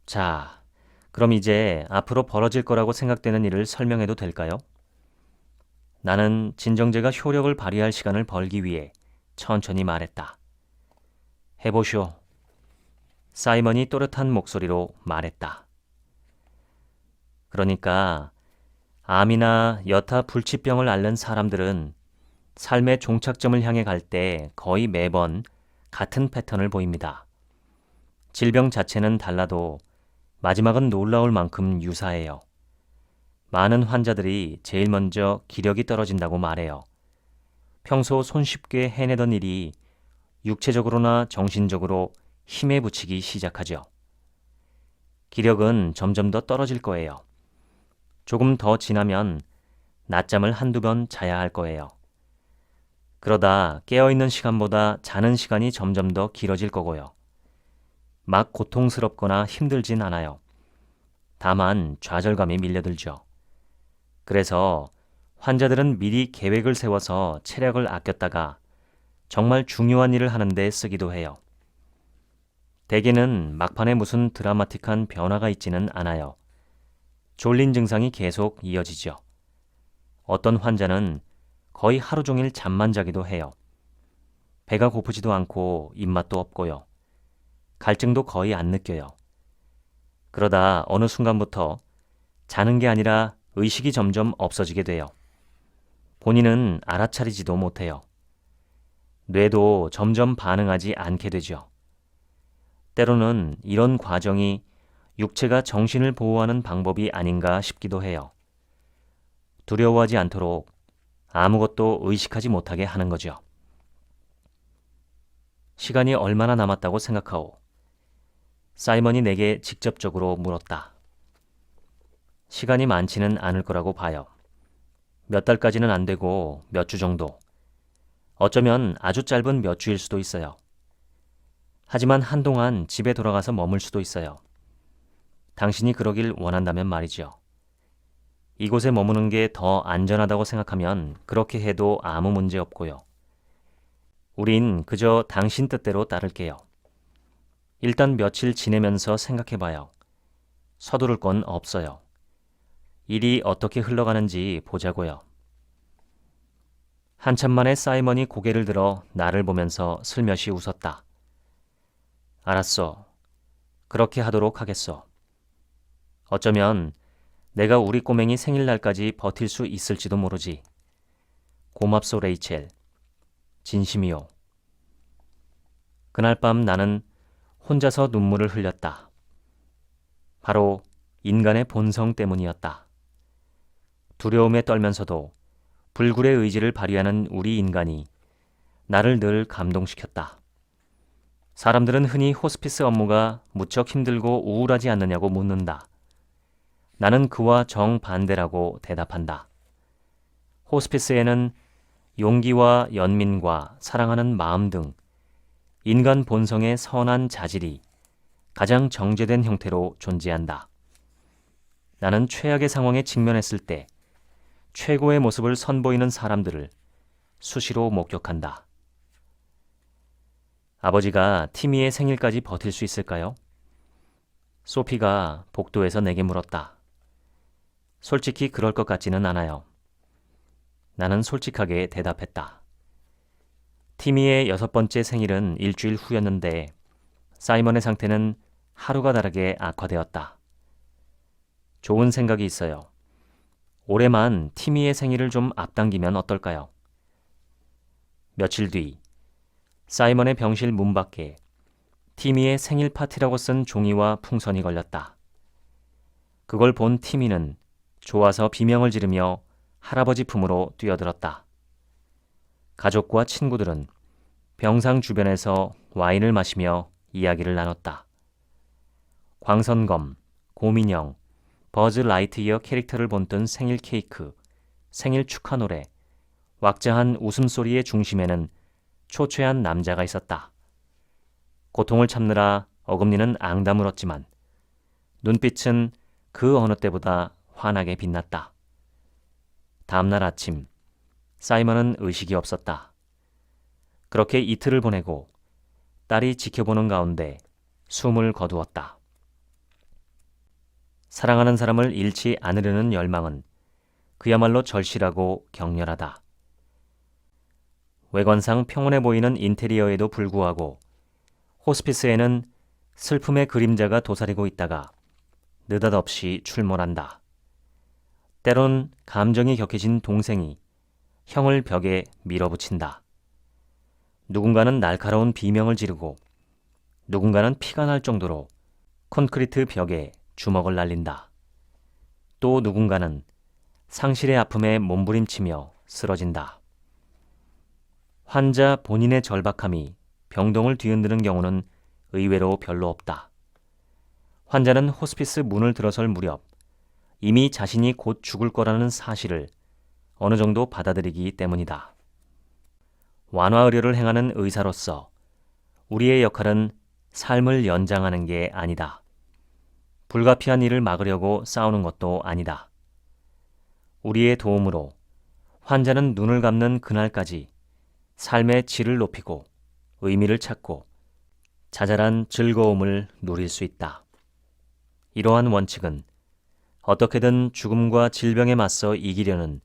자, 그럼 이제 앞으로 벌어질 거라고 생각되는 일을 설명해도 될까요? 나는 진정제가 효력을 발휘할 시간을 벌기 위해 천천히 말했다. 해보시오. 사이먼이 또렷한 목소리로 말했다. 그러니까 암이나 여타 불치병을 앓는 사람들은 삶의 종착점을 향해 갈 때 거의 매번 같은 패턴을 보입니다. 질병 자체는 달라도 마지막은 놀라울 만큼 유사해요. 많은 환자들이 제일 먼저 기력이 떨어진다고 말해요. 평소 손쉽게 해내던 일이 육체적으로나 정신적으로 힘에 부치기 시작하죠. 기력은 점점 더 떨어질 거예요. 조금 더 지나면 낮잠을 한두 번 자야 할 거예요. 그러다 깨어있는 시간보다 자는 시간이 점점 더 길어질 거고요. 막 고통스럽거나 힘들진 않아요. 다만 좌절감이 밀려들죠. 그래서 환자들은 미리 계획을 세워서 체력을 아꼈다가 정말 중요한 일을 하는데 쓰기도 해요. 대개는 막판에 무슨 드라마틱한 변화가 있지는 않아요. 졸린 증상이 계속 이어지죠. 어떤 환자는 거의 하루 종일 잠만 자기도 해요. 배가 고프지도 않고 입맛도 없고요. 갈증도 거의 안 느껴요. 그러다 어느 순간부터 자는 게 아니라 의식이 점점 없어지게 돼요. 본인은 알아차리지도 못해요. 뇌도 점점 반응하지 않게 되죠. 때로는 이런 과정이 육체가 정신을 보호하는 방법이 아닌가 싶기도 해요. 두려워하지 않도록 아무것도 의식하지 못하게 하는 거죠. 시간이 얼마나 남았다고 생각하오? 사이먼이 내게 직접적으로 물었다. 시간이 많지는 않을 거라고 봐요. 몇 달까지는 안 되고 몇 주 정도. 어쩌면 아주 짧은 몇 주일 수도 있어요. 하지만 한동안 집에 돌아가서 머물 수도 있어요. 당신이 그러길 원한다면 말이죠. 이곳에 머무는 게 더 안전하다고 생각하면 그렇게 해도 아무 문제 없고요. 우린 그저 당신 뜻대로 따를게요. 일단 며칠 지내면서 생각해봐요. 서두를 건 없어요. 일이 어떻게 흘러가는지 보자고요. 한참 만에 사이먼이 고개를 들어 나를 보면서 슬며시 웃었다. 알았어. 그렇게 하도록 하겠어. 어쩌면 내가 우리 꼬맹이 생일날까지 버틸 수 있을지도 모르지. 고맙소, 레이첼. 진심이요. 그날 밤 나는 혼자서 눈물을 흘렸다. 바로 인간의 본성 때문이었다. 두려움에 떨면서도 불굴의 의지를 발휘하는 우리 인간이 나를 늘 감동시켰다. 사람들은 흔히 호스피스 업무가 무척 힘들고 우울하지 않느냐고 묻는다. 나는 그와 정반대라고 대답한다. 호스피스에는 용기와 연민과 사랑하는 마음 등 인간 본성의 선한 자질이 가장 정제된 형태로 존재한다. 나는 최악의 상황에 직면했을 때 최고의 모습을 선보이는 사람들을 수시로 목격한다. 아버지가 티미의 생일까지 버틸 수 있을까요? 소피가 복도에서 내게 물었다. 솔직히 그럴 것 같지는 않아요. 나는 솔직하게 대답했다. 티미의 6번째 생일은 일주일 후였는데 사이먼의 상태는 하루가 다르게 악화되었다. 좋은 생각이 있어요. 올해만 티미의 생일을 좀 앞당기면 어떨까요? 며칠 뒤 사이먼의 병실 문 밖에 티미의 생일 파티라고 쓴 종이와 풍선이 걸렸다. 그걸 본 티미는 좋아서 비명을 지르며 할아버지 품으로 뛰어들었다. 가족과 친구들은 병상 주변에서 와인을 마시며 이야기를 나눴다. 광선검, 곰인형, 버즈 라이트이어 캐릭터를 본뜬 생일 케이크, 생일 축하 노래, 왁자한 웃음소리의 중심에는 초췌한 남자가 있었다. 고통을 참느라 어금니는 앙담을 얻지만 눈빛은 그 어느 때보다 환하게 빛났다. 다음날 아침, 사이먼은 의식이 없었다. 그렇게 이틀을 보내고 딸이 지켜보는 가운데 숨을 거두었다. 사랑하는 사람을 잃지 않으려는 열망은 그야말로 절실하고 격렬하다. 외관상 평온해 보이는 인테리어에도 불구하고 호스피스에는 슬픔의 그림자가 도사리고 있다가 느닷없이 출몰한다. 때론 감정이 격해진 동생이 형을 벽에 밀어붙인다. 누군가는 날카로운 비명을 지르고 누군가는 피가 날 정도로 콘크리트 벽에 주먹을 날린다. 또 누군가는 상실의 아픔에 몸부림치며 쓰러진다. 환자 본인의 절박함이 병동을 뒤흔드는 경우는 의외로 별로 없다. 환자는 호스피스 문을 들어설 무렵 이미 자신이 곧 죽을 거라는 사실을 어느 정도 받아들이기 때문이다. 완화 의료를 행하는 의사로서 우리의 역할은 삶을 연장하는 게 아니다. 불가피한 일을 막으려고 싸우는 것도 아니다. 우리의 도움으로 환자는 눈을 감는 그날까지 삶의 질을 높이고 의미를 찾고 자잘한 즐거움을 누릴 수 있다. 이러한 원칙은 어떻게든 죽음과 질병에 맞서 이기려는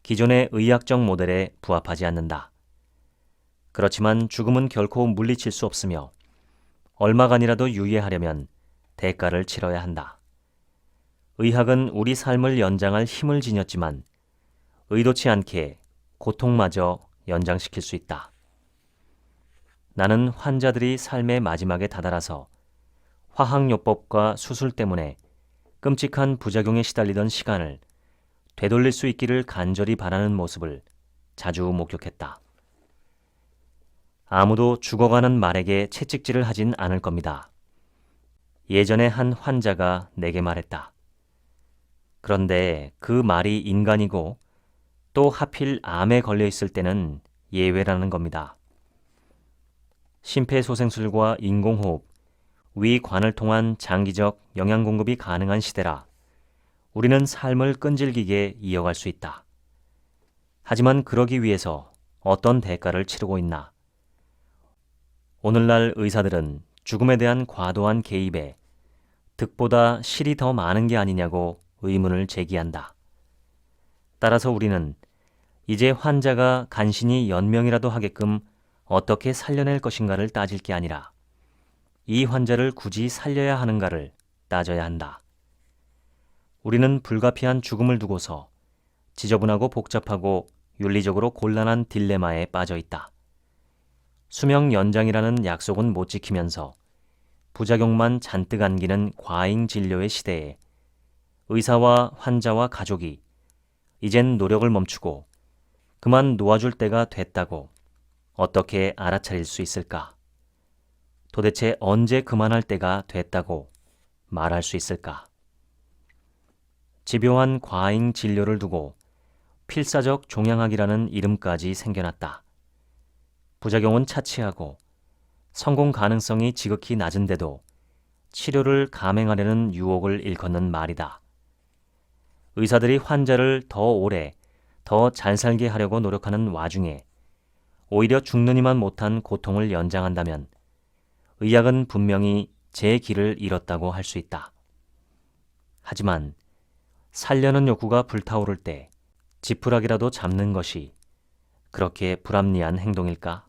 기존의 의학적 모델에 부합하지 않는다. 그렇지만 죽음은 결코 물리칠 수 없으며 얼마간이라도 유예하려면 대가를 치러야 한다. 의학은 우리 삶을 연장할 힘을 지녔지만 의도치 않게 고통마저 연장시킬 수 있다. 나는 환자들이 삶의 마지막에 다다라서 화학요법과 수술 때문에 끔찍한 부작용에 시달리던 시간을 되돌릴 수 있기를 간절히 바라는 모습을 자주 목격했다. 아무도 죽어가는 말에게 채찍질을 하진 않을 겁니다. 예전에 한 환자가 내게 말했다. 그런데 그 말이 인간이고 또 하필 암에 걸려 있을 때는 예외라는 겁니다. 심폐소생술과 인공호흡, 위관을 통한 장기적 영양 공급이 가능한 시대라 우리는 삶을 끈질기게 이어갈 수 있다. 하지만 그러기 위해서 어떤 대가를 치르고 있나? 오늘날 의사들은 죽음에 대한 과도한 개입에 득보다 실이 더 많은 게 아니냐고 의문을 제기한다. 따라서 우리는 이제 환자가 간신히 연명이라도 하게끔 어떻게 살려낼 것인가를 따질 게 아니라 이 환자를 굳이 살려야 하는가를 따져야 한다. 우리는 불가피한 죽음을 두고서 지저분하고 복잡하고 윤리적으로 곤란한 딜레마에 빠져 있다. 수명 연장이라는 약속은 못 지키면서 부작용만 잔뜩 안기는 과잉 진료의 시대에 의사와 환자와 가족이 이젠 노력을 멈추고 그만 놓아줄 때가 됐다고 어떻게 알아차릴 수 있을까? 도대체 언제 그만할 때가 됐다고 말할 수 있을까? 집요한 과잉 진료를 두고 필사적 종양학이라는 이름까지 생겨났다. 부작용은 차치하고 성공 가능성이 지극히 낮은데도 치료를 감행하려는 유혹을 일컫는 말이다. 의사들이 환자를 더 오래, 더 잘 살게 하려고 노력하는 와중에 오히려 죽느니만 못한 고통을 연장한다면 의학은 분명히 제 길을 잃었다고 할 수 있다. 하지만 살려는 욕구가 불타오를 때 지푸라기라도 잡는 것이 그렇게 불합리한 행동일까?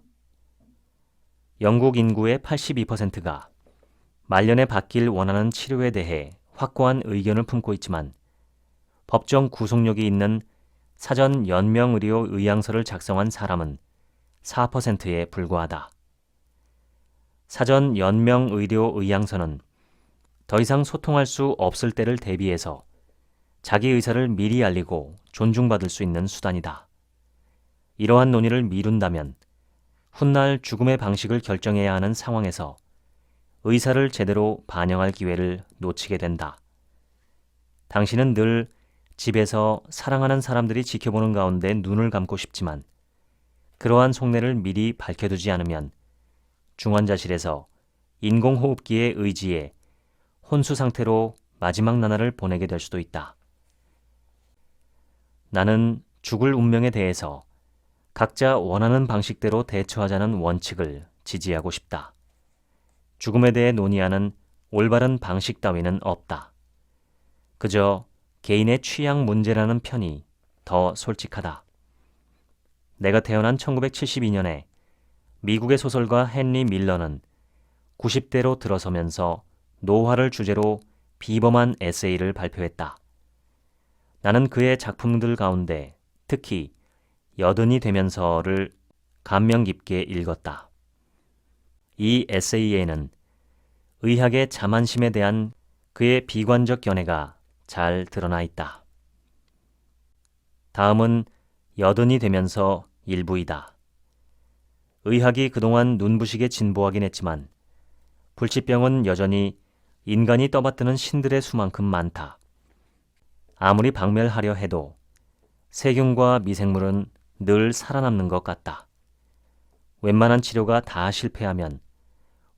영국 인구의 82%가 말년에 받길 원하는 치료에 대해 확고한 의견을 품고 있지만 법정 구속력이 있는 사전 연명의료 의향서를 작성한 사람은 4%에 불과하다. 사전 연명의료 의향서는 더 이상 소통할 수 없을 때를 대비해서 자기 의사를 미리 알리고 존중받을 수 있는 수단이다. 이러한 논의를 미룬다면 훗날 죽음의 방식을 결정해야 하는 상황에서 의사를 제대로 반영할 기회를 놓치게 된다. 당신은 늘 집에서 사랑하는 사람들이 지켜보는 가운데 눈을 감고 싶지만 그러한 속내를 미리 밝혀두지 않으면 중환자실에서 인공호흡기에 의지해 혼수 상태로 마지막 나날을 보내게 될 수도 있다. 나는 죽을 운명에 대해서 각자 원하는 방식대로 대처하자는 원칙을 지지하고 싶다. 죽음에 대해 논의하는 올바른 방식 따위는 없다. 그저 개인의 취향 문제라는 편이 더 솔직하다. 내가 태어난 1972년에 미국의 소설가 헨리 밀러는 90대로 들어서면서 노화를 주제로 비범한 에세이를 발표했다. 나는 그의 작품들 가운데 특히 80이 되면서를 감명 깊게 읽었다. 이 에세이에는 의학의 자만심에 대한 그의 비관적 견해가 잘 드러나 있다. 다음은 80이 되면서 일부이다. 의학이 그동안 눈부시게 진보하긴 했지만 불치병은 여전히 인간이 떠받드는 신들의 수만큼 많다. 아무리 박멸하려 해도 세균과 미생물은 늘 살아남는 것 같다. 웬만한 치료가 다 실패하면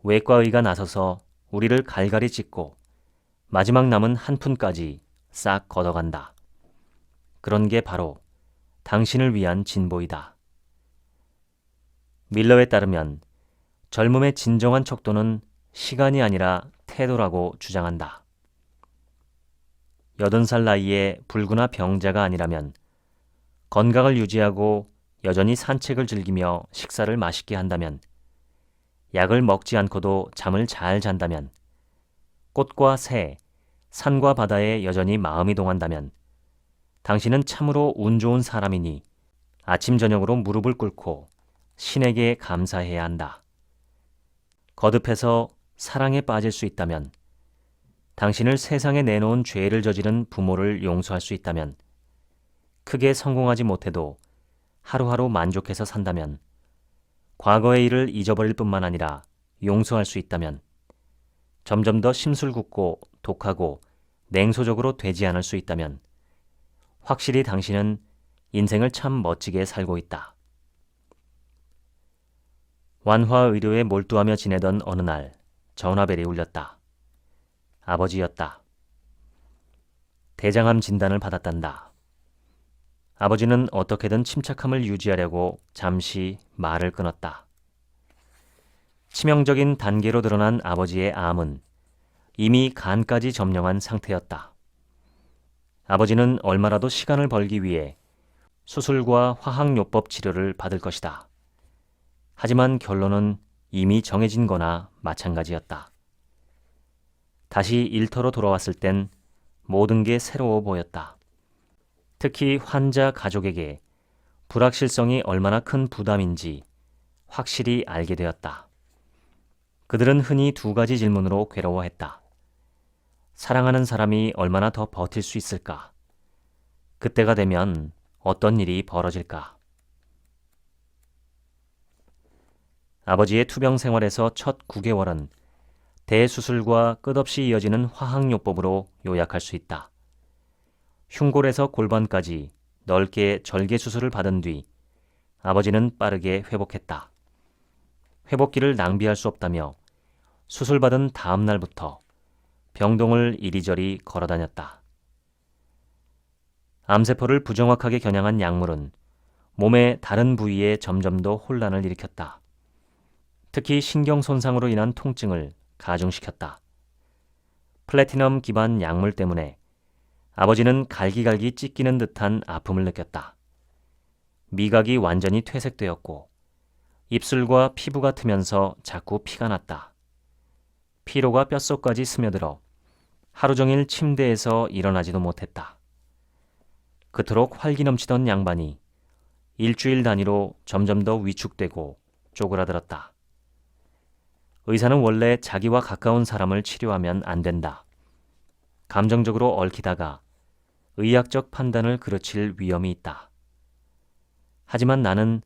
외과의가 나서서 우리를 갈갈이 찢고 마지막 남은 한 푼까지 싹 걷어간다. 그런 게 바로 당신을 위한 진보이다. 밀러에 따르면 젊음의 진정한 척도는 시간이 아니라 태도라고 주장한다. 80살 나이에 불구나 병자가 아니라면 건강을 유지하고 여전히 산책을 즐기며 식사를 맛있게 한다면 약을 먹지 않고도 잠을 잘 잔다면 꽃과 새, 산과 바다에 여전히 마음이 동한다면 당신은 참으로 운 좋은 사람이니 아침 저녁으로 무릎을 꿇고 신에게 감사해야 한다. 거듭해서 사랑에 빠질 수 있다면, 당신을 세상에 내놓은 죄를 저지른 부모를 용서할 수 있다면, 크게 성공하지 못해도 하루하루 만족해서 산다면, 과거의 일을 잊어버릴 뿐만 아니라 용서할 수 있다면, 점점 더 심술궂고 독하고 냉소적으로 되지 않을 수 있다면, 확실히 당신은 인생을 참 멋지게 살고 있다. 완화의료에 몰두하며 지내던 어느 날 전화벨이 울렸다. 아버지였다. 대장암 진단을 받았단다. 아버지는 어떻게든 침착함을 유지하려고 잠시 말을 끊었다. 치명적인 단계로 드러난 아버지의 암은 이미 간까지 점령한 상태였다. 아버지는 얼마라도 시간을 벌기 위해 수술과 화학요법 치료를 받을 것이다. 하지만 결론은 이미 정해진 거나 마찬가지였다. 다시 일터로 돌아왔을 땐 모든 게 새로워 보였다. 특히 환자 가족에게 불확실성이 얼마나 큰 부담인지 확실히 알게 되었다. 그들은 흔히 두 가지 질문으로 괴로워했다. 사랑하는 사람이 얼마나 더 버틸 수 있을까? 그때가 되면 어떤 일이 벌어질까? 아버지의 투병 생활에서 첫 9개월은 대수술과 끝없이 이어지는 화학요법으로 요약할 수 있다. 흉골에서 골반까지 넓게 절개 수술을 받은 뒤 아버지는 빠르게 회복했다. 회복기를 낭비할 수 없다며 수술받은 다음 날부터 병동을 이리저리 걸어다녔다. 암세포를 부정확하게 겨냥한 약물은 몸의 다른 부위에 점점 더 혼란을 일으켰다. 특히 신경 손상으로 인한 통증을 가중시켰다. 플래티넘 기반 약물 때문에 아버지는 갈기갈기 찢기는 듯한 아픔을 느꼈다. 미각이 완전히 퇴색되었고 입술과 피부가 트면서 자꾸 피가 났다. 피로가 뼛속까지 스며들어 하루 종일 침대에서 일어나지도 못했다. 그토록 활기 넘치던 양반이 일주일 단위로 점점 더 위축되고 쪼그라들었다. 의사는 원래 자기와 가까운 사람을 치료하면 안 된다. 감정적으로 얽히다가 의학적 판단을 그르칠 위험이 있다. 하지만 나는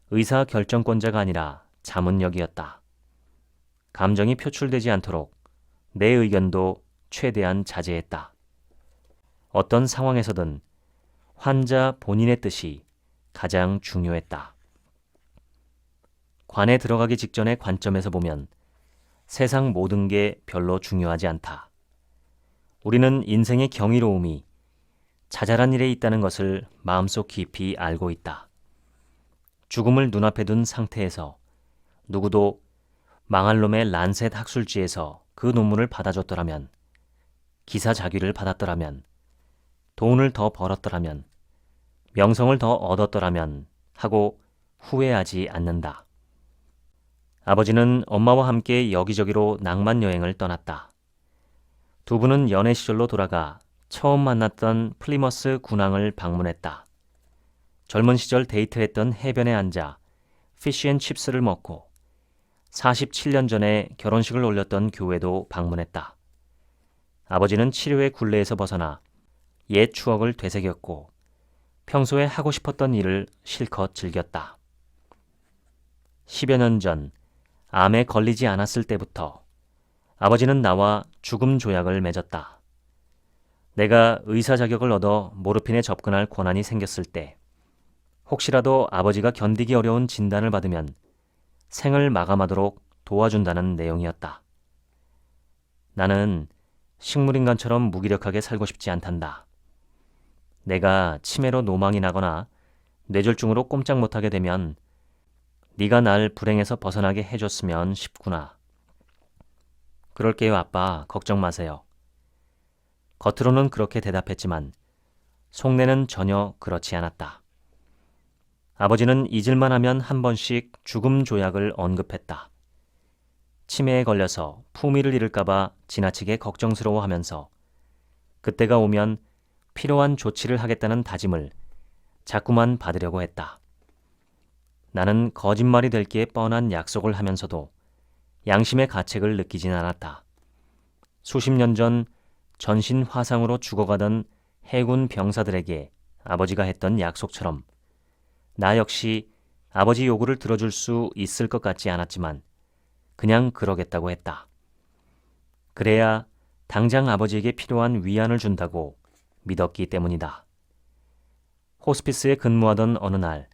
의사 결정권자가 아니라 자문역이었다. 감정이 표출되지 않도록 내 의견도 최대한 자제했다. 어떤 상황에서든 환자 본인의 뜻이 가장 중요했다. 관에 들어가기 직전의 관점에서 보면 세상 모든 게 별로 중요하지 않다. 우리는 인생의 경이로움이 자잘한 일에 있다는 것을 마음속 깊이 알고 있다. 죽음을 눈앞에 둔 상태에서 누구도 망할 놈의 란셋 학술지에서 그 논문을 받아줬더라면, 기사 자귀를 받았더라면, 돈을 더 벌었더라면, 명성을 더 얻었더라면 하고 후회하지 않는다. 아버지는 엄마와 함께 여기저기로 낭만 여행을 떠났다. 두 분은 연애 시절로 돌아가 처음 만났던 플리머스 군항을 방문했다. 젊은 시절 데이트했던 해변에 앉아 피쉬앤칩스를 먹고 47년 전에 결혼식을 올렸던 교회도 방문했다. 아버지는 치료의 굴레에서 벗어나 옛 추억을 되새겼고 평소에 하고 싶었던 일을 실컷 즐겼다. 10여 년 전 암에 걸리지 않았을 때부터 아버지는 나와 죽음 조약을 맺었다. 내가 의사 자격을 얻어 모르핀에 접근할 권한이 생겼을 때 혹시라도 아버지가 견디기 어려운 진단을 받으면 생을 마감하도록 도와준다는 내용이었다. 나는 식물인간처럼 무기력하게 살고 싶지 않단다. 내가 치매로 노망이 나거나 뇌졸중으로 꼼짝 못하게 되면 네가 날 불행에서 벗어나게 해줬으면 싶구나. 그럴게요, 아빠. 걱정 마세요. 겉으로는 그렇게 대답했지만 속내는 전혀 그렇지 않았다. 아버지는 잊을만 하면 한 번씩 죽음 조약을 언급했다. 치매에 걸려서 품위를 잃을까봐 지나치게 걱정스러워하면서 그때가 오면 필요한 조치를 하겠다는 다짐을 자꾸만 받으려고 했다. 나는 거짓말이 될 게 뻔한 약속을 하면서도 양심의 가책을 느끼진 않았다. 수십 년 전 전신 화상으로 죽어가던 해군 병사들에게 아버지가 했던 약속처럼 나 역시 아버지 요구를 들어줄 수 있을 것 같지 않았지만 그냥 그러겠다고 했다. 그래야 당장 아버지에게 필요한 위안을 준다고 믿었기 때문이다. 호스피스에 근무하던 어느 날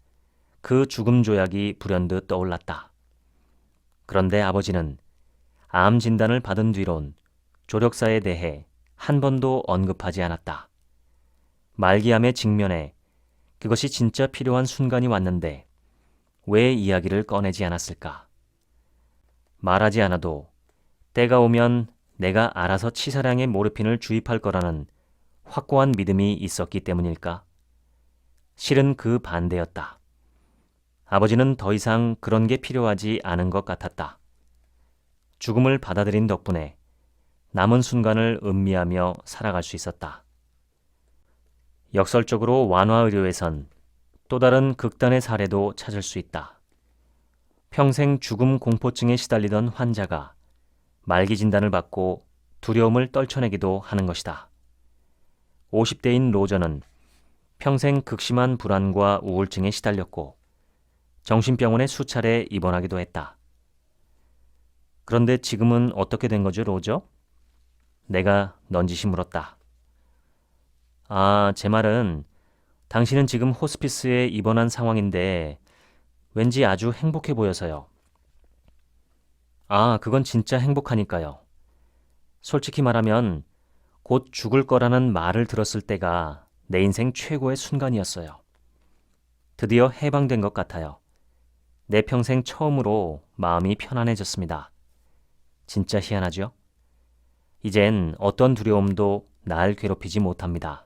그 죽음 조약이 불현듯 떠올랐다. 그런데 아버지는 암 진단을 받은 뒤론 조력사에 대해 한 번도 언급하지 않았다. 말기암에 직면해 그것이 진짜 필요한 순간이 왔는데 왜 이야기를 꺼내지 않았을까? 말하지 않아도 때가 오면 내가 알아서 치사량의 모르핀을 주입할 거라는 확고한 믿음이 있었기 때문일까? 실은 그 반대였다. 아버지는 더 이상 그런 게 필요하지 않은 것 같았다. 죽음을 받아들인 덕분에 남은 순간을 음미하며 살아갈 수 있었다. 역설적으로 완화의료에선 또 다른 극단의 사례도 찾을 수 있다. 평생 죽음 공포증에 시달리던 환자가 말기 진단을 받고 두려움을 떨쳐내기도 하는 것이다. 50대인 로저는 평생 극심한 불안과 우울증에 시달렸고 정신병원에 수차례 입원하기도 했다. 그런데 지금은 어떻게 된 거죠, 로저? 내가 넌지시 물었다. 제 말은 당신은 지금 호스피스에 입원한 상황인데 왠지 아주 행복해 보여서요. 그건 진짜 행복하니까요. 솔직히 말하면 곧 죽을 거라는 말을 들었을 때가 내 인생 최고의 순간이었어요. 드디어 해방된 것 같아요. 내 평생 처음으로 마음이 편안해졌습니다. 진짜 희한하죠? 이젠 어떤 두려움도 날 괴롭히지 못합니다.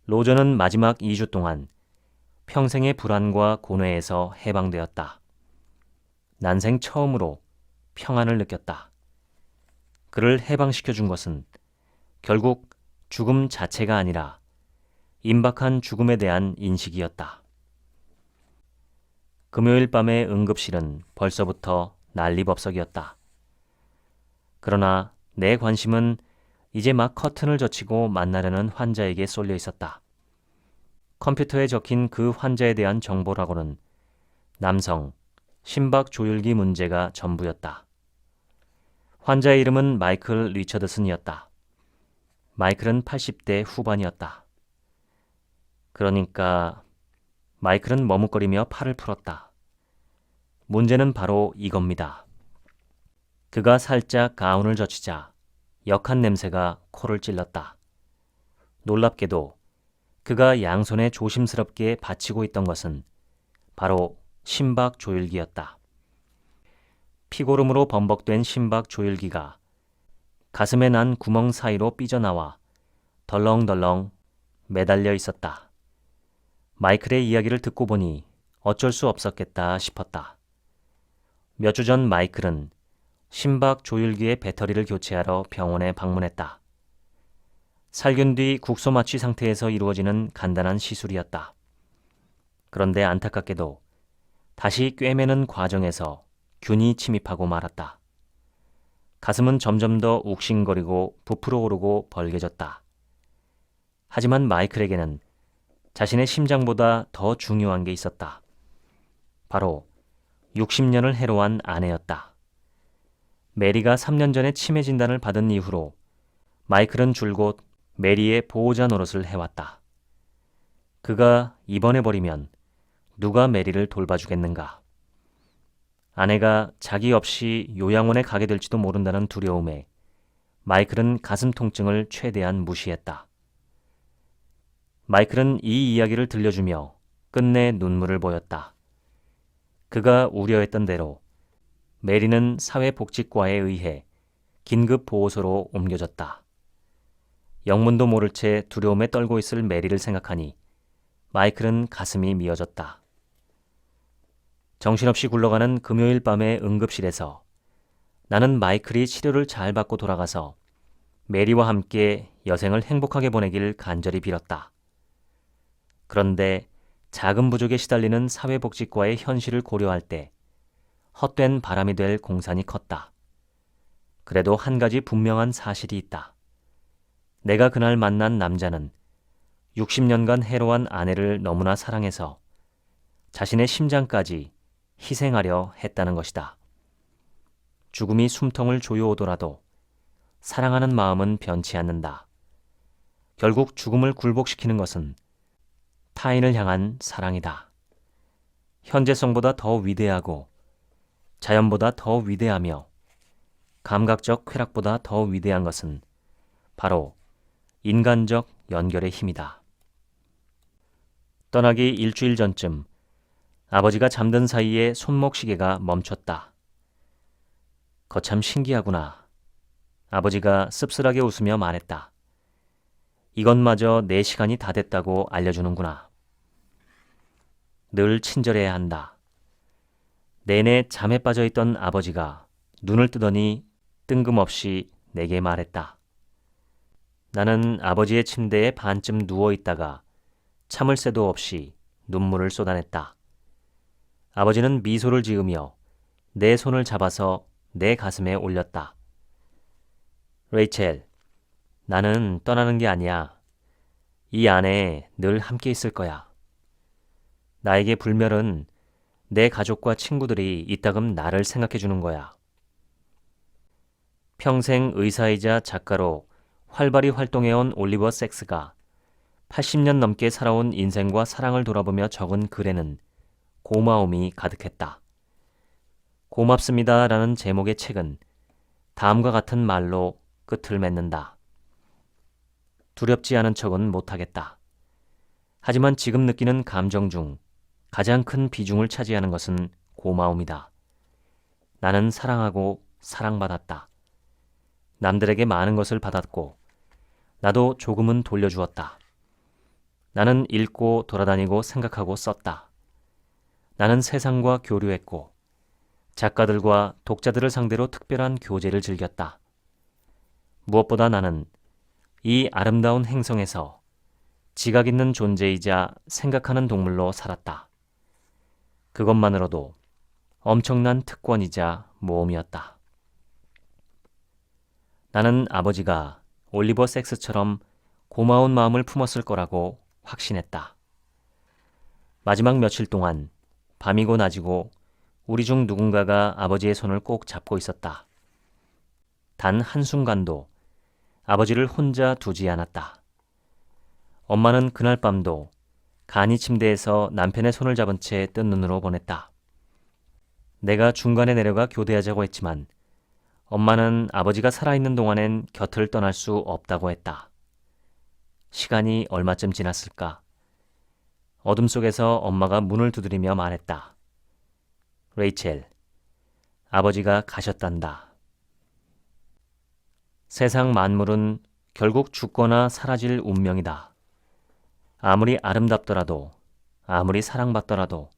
로저는 마지막 2주 동안 평생의 불안과 고뇌에서 해방되었다. 난생 처음으로 평안을 느꼈다. 그를 해방시켜 준 것은 결국 죽음 자체가 아니라 임박한 죽음에 대한 인식이었다. 금요일 밤의 응급실은 벌써부터 난리법석이었다. 그러나 내 관심은 이제 막 커튼을 젖히고 만나려는 환자에게 쏠려 있었다. 컴퓨터에 적힌 그 환자에 대한 정보라고는 남성, 심박 조율기 문제가 전부였다. 환자의 이름은 마이클 리처드슨이었다. 마이클은 80대 후반이었다. 그러니까 마이클은 머뭇거리며 팔을 풀었다. 문제는 바로 이겁니다. 그가 살짝 가운을 젖히자 역한 냄새가 코를 찔렀다. 놀랍게도 그가 양손에 조심스럽게 받치고 있던 것은 바로 심박 조율기였다. 피고름으로 범벅된 심박 조율기가 가슴에 난 구멍 사이로 삐져나와 덜렁덜렁 매달려 있었다. 마이클의 이야기를 듣고 보니 어쩔 수 없었겠다 싶었다. 몇 주 전 마이클은 심박 조율기의 배터리를 교체하러 병원에 방문했다. 살균 뒤 국소 마취 상태에서 이루어지는 간단한 시술이었다. 그런데 안타깝게도 다시 꿰매는 과정에서 균이 침입하고 말았다. 가슴은 점점 더 욱신거리고 부풀어 오르고 벌게졌다. 하지만 마이클에게는 자신의 심장보다 더 중요한 게 있었다. 바로 60년을 해로한 아내였다. 메리가 3년 전에 치매 진단을 받은 이후로 마이클은 줄곧 메리의 보호자 노릇을 해왔다. 그가 입원해버리면 누가 메리를 돌봐주겠는가? 아내가 자기 없이 요양원에 가게 될지도 모른다는 두려움에 마이클은 가슴 통증을 최대한 무시했다. 마이클은 이 이야기를 들려주며 끝내 눈물을 보였다. 그가 우려했던 대로 메리는 사회복지과에 의해 긴급 보호소로 옮겨졌다. 영문도 모를 채 두려움에 떨고 있을 메리를 생각하니 마이클은 가슴이 미어졌다. 정신없이 굴러가는 금요일 밤의 응급실에서 나는 마이클이 치료를 잘 받고 돌아가서 메리와 함께 여생을 행복하게 보내길 간절히 빌었다. 그런데 자금 부족에 시달리는 사회복지과의 현실을 고려할 때 헛된 바람이 될 공산이 컸다. 그래도 한 가지 분명한 사실이 있다. 내가 그날 만난 남자는 60년간 해로한 아내를 너무나 사랑해서 자신의 심장까지 희생하려 했다는 것이다. 죽음이 숨통을 조여오더라도 사랑하는 마음은 변치 않는다. 결국 죽음을 굴복시키는 것은 타인을 향한 사랑이다. 현재성보다 더 위대하고 자연보다 더 위대하며 감각적 쾌락보다 더 위대한 것은 바로 인간적 연결의 힘이다. 떠나기 일주일 전쯤 아버지가 잠든 사이에 손목시계가 멈췄다. 거참 신기하구나. 아버지가 씁쓸하게 웃으며 말했다. 이것마저 내 시간이 다 됐다고 알려주는구나. 늘 친절해야 한다. 내내 잠에 빠져있던 아버지가 눈을 뜨더니 뜬금없이 내게 말했다. 나는 아버지의 침대에 반쯤 누워있다가 참을 새도 없이 눈물을 쏟아냈다. 아버지는 미소를 지으며 내 손을 잡아서 내 가슴에 올렸다. 레이첼, 나는 떠나는 게 아니야. 이 안에 늘 함께 있을 거야. 나에게 불멸은 내 가족과 친구들이 이따금 나를 생각해 주는 거야. 평생 의사이자 작가로 활발히 활동해온 올리버 섹스가 80년 넘게 살아온 인생과 사랑을 돌아보며 적은 글에는 고마움이 가득했다. 고맙습니다라는 제목의 책은 다음과 같은 말로 끝을 맺는다. 두렵지 않은 척은 못하겠다. 하지만 지금 느끼는 감정 중 가장 큰 비중을 차지하는 것은 고마움이다. 나는 사랑하고 사랑받았다. 남들에게 많은 것을 받았고 나도 조금은 돌려주었다. 나는 읽고 돌아다니고 생각하고 썼다. 나는 세상과 교류했고 작가들과 독자들을 상대로 특별한 교제를 즐겼다. 무엇보다 나는 이 아름다운 행성에서 지각 있는 존재이자 생각하는 동물로 살았다. 그것만으로도 엄청난 특권이자 모험이었다. 나는 아버지가 올리버 섹스처럼 고마운 마음을 품었을 거라고 확신했다. 마지막 며칠 동안 밤이고 낮이고 우리 중 누군가가 아버지의 손을 꼭 잡고 있었다. 단 한순간도 아버지를 혼자 두지 않았다. 엄마는 그날 밤도 간이 침대에서 남편의 손을 잡은 채 뜬 눈으로 보냈다. 내가 중간에 내려가 교대하자고 했지만 엄마는 아버지가 살아있는 동안엔 곁을 떠날 수 없다고 했다. 시간이 얼마쯤 지났을까? 어둠 속에서 엄마가 문을 두드리며 말했다. 레이첼, 아버지가 가셨단다. 세상 만물은 결국 죽거나 사라질 운명이다. 아무리 아름답더라도, 아무리 사랑받더라도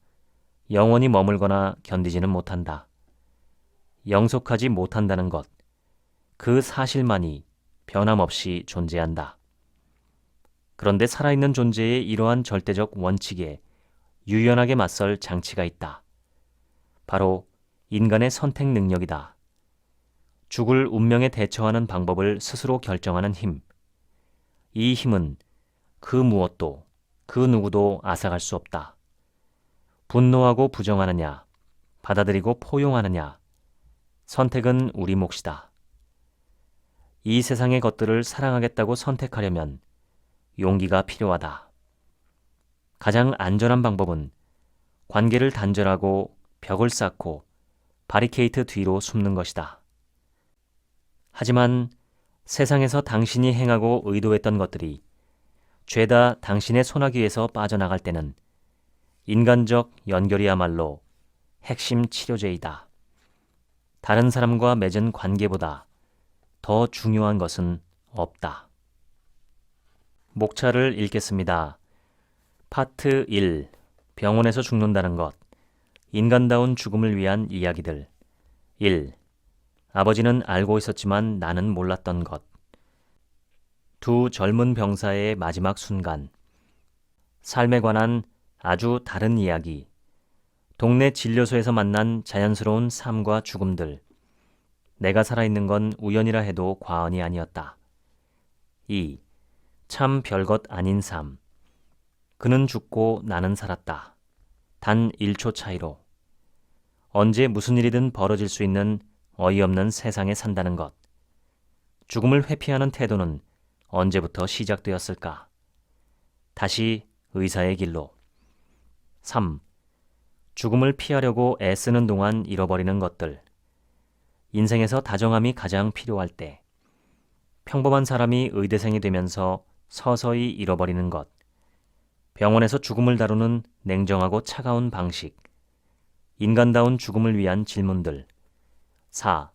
영원히 머물거나 견디지는 못한다. 영속하지 못한다는 것, 그 사실만이 변함없이 존재한다. 그런데 살아있는 존재의 이러한 절대적 원칙에 유연하게 맞설 장치가 있다. 바로 인간의 선택 능력이다. 죽을 운명에 대처하는 방법을 스스로 결정하는 힘. 이 힘은 그 무엇도, 그 누구도 앗아갈 수 없다. 분노하고 부정하느냐, 받아들이고 포용하느냐, 선택은 우리 몫이다. 이 세상의 것들을 사랑하겠다고 선택하려면 용기가 필요하다. 가장 안전한 방법은 관계를 단절하고 벽을 쌓고 바리케이트 뒤로 숨는 것이다. 하지만 세상에서 당신이 행하고 의도했던 것들이 죄다 당신의 소나기에서 빠져나갈 때는 인간적 연결이야말로 핵심 치료제이다. 다른 사람과 맺은 관계보다 더 중요한 것은 없다. 목차를 읽겠습니다. 파트 1. 병원에서 죽는다는 것. 인간다운 죽음을 위한 이야기들. 1. 아버지는 알고 있었지만 나는 몰랐던 것. 두 젊은 병사의 마지막 순간. 삶에 관한 아주 다른 이야기. 동네 진료소에서 만난 자연스러운 삶과 죽음들. 내가 살아있는 건 우연이라 해도 과언이 아니었다. 2. 참 별것 아닌 삶. 그는 죽고 나는 살았다. 단 1초 차이로. 언제 무슨 일이든 벌어질 수 있는 어이없는 세상에 산다는 것. 죽음을 회피하는 태도는 언제부터 시작되었을까? 다시 의사의 길로. 3. 죽음을 피하려고 애쓰는 동안 잃어버리는 것들. 인생에서 다정함이 가장 필요할 때. 평범한 사람이 의대생이 되면서 서서히 잃어버리는 것. 병원에서 죽음을 다루는 냉정하고 차가운 방식. 인간다운 죽음을 위한 질문들. 4.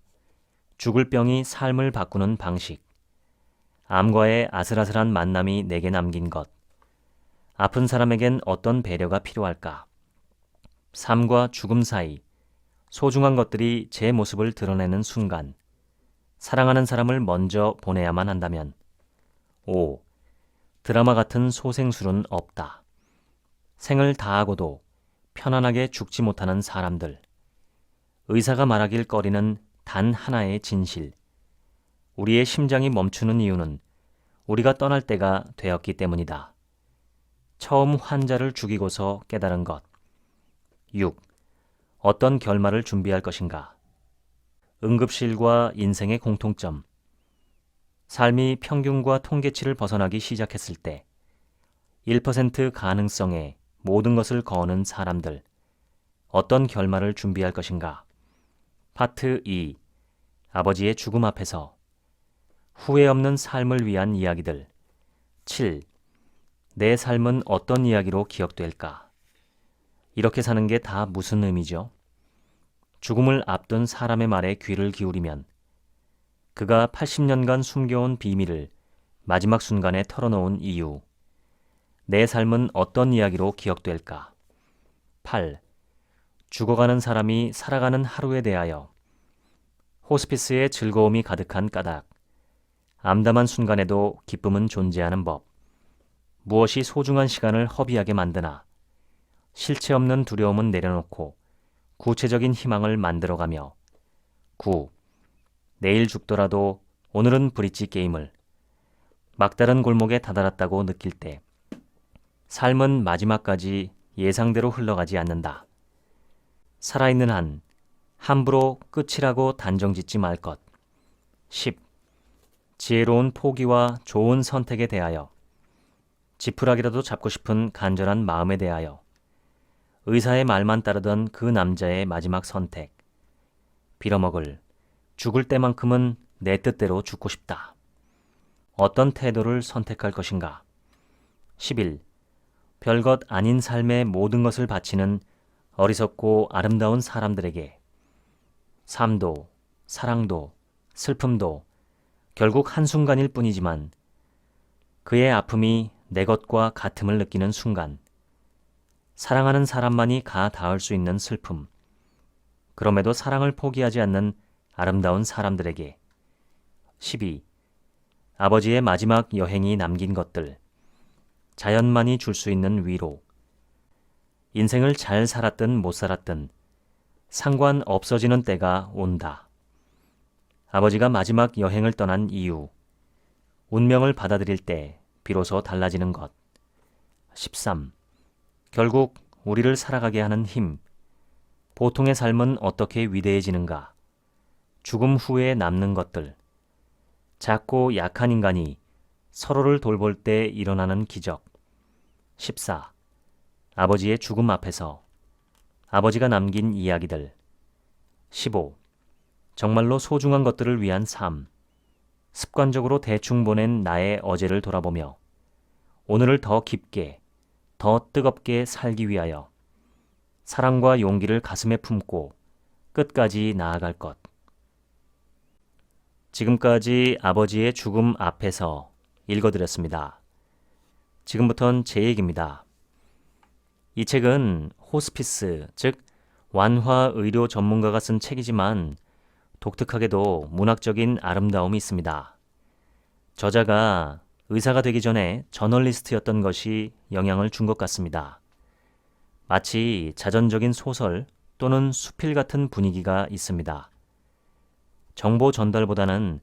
죽을 병이 삶을 바꾸는 방식. 암과의 아슬아슬한 만남이 내게 남긴 것. 아픈 사람에겐 어떤 배려가 필요할까? 삶과 죽음 사이 소중한 것들이 제 모습을 드러내는 순간, 사랑하는 사람을 먼저 보내야만 한다면, 5. 드라마 같은 소생술은 없다. 생을 다하고도 편안하게 죽지 못하는 사람들. 의사가 말하길 꺼리는 단 하나의 진실. 우리의 심장이 멈추는 이유는 우리가 떠날 때가 되었기 때문이다. 처음 환자를 죽이고서 깨달은 것. 6. 어떤 결말을 준비할 것인가? 응급실과 인생의 공통점. 삶이 평균과 통계치를 벗어나기 시작했을 때 1% 가능성에 모든 것을 거는 사람들. 어떤 결말을 준비할 것인가? 파트 2. 아버지의 죽음 앞에서 후회 없는 삶을 위한 이야기들. 7. 내 삶은 어떤 이야기로 기억될까? 이렇게 사는 게 다 무슨 의미죠? 죽음을 앞둔 사람의 말에 귀를 기울이면 그가 80년간 숨겨온 비밀을 마지막 순간에 털어놓은 이유. 내 삶은 어떤 이야기로 기억될까? 8. 죽어가는 사람이 살아가는 하루에 대하여. 호스피스의 즐거움이 가득한 까닭. 암담한 순간에도 기쁨은 존재하는 법. 무엇이 소중한 시간을 허비하게 만드나. 실체 없는 두려움은 내려놓고 구체적인 희망을 만들어가며. 9. 내일 죽더라도 오늘은 브릿지 게임을. 막다른 골목에 다다랐다고 느낄 때 삶은 마지막까지 예상대로 흘러가지 않는다. 살아있는 한 함부로 끝이라고 단정짓지 말 것. 10. 지혜로운 포기와 좋은 선택에 대하여. 지푸라기라도 잡고 싶은 간절한 마음에 대하여. 의사의 말만 따르던 그 남자의 마지막 선택. 빌어먹을 죽을 때만큼은 내 뜻대로 죽고 싶다. 어떤 태도를 선택할 것인가? 11. 별것 아닌 삶의 모든 것을 바치는 어리석고 아름다운 사람들에게 삶도, 사랑도, 슬픔도 결국 한순간일 뿐이지만 그의 아픔이 내 것과 같음을 느끼는 순간, 사랑하는 사람만이 가 닿을 수 있는 슬픔, 그럼에도 사랑을 포기하지 않는 아름다운 사람들에게. 12. 아버지의 마지막 여행이 남긴 것들, 자연만이 줄 수 있는 위로. 인생을 잘 살았든 못 살았든 상관 없어지는 때가 온다. 아버지가 마지막 여행을 떠난 이유, 운명을 받아들일 때 비로소 달라지는 것. 13. 결국 우리를 살아가게 하는 힘, 보통의 삶은 어떻게 위대해지는가? 죽음 후에 남는 것들, 작고 약한 인간이 서로를 돌볼 때 일어나는 기적. 14. 아버지의 죽음 앞에서 아버지가 남긴 이야기들. 15. 정말로 소중한 것들을 위한 삶, 습관적으로 대충 보낸 나의 어제를 돌아보며 오늘을 더 깊게, 더 뜨겁게 살기 위하여 사랑과 용기를 가슴에 품고 끝까지 나아갈 것. 지금까지 아버지의 죽음 앞에서 읽어드렸습니다. 지금부턴 제 얘기입니다. 이 책은 호스피스, 즉 완화의료 전문가가 쓴 책이지만 독특하게도 문학적인 아름다움이 있습니다. 저자가 의사가 되기 전에 저널리스트였던 것이 영향을 준 것 같습니다. 마치 자전적인 소설 또는 수필 같은 분위기가 있습니다. 정보 전달보다는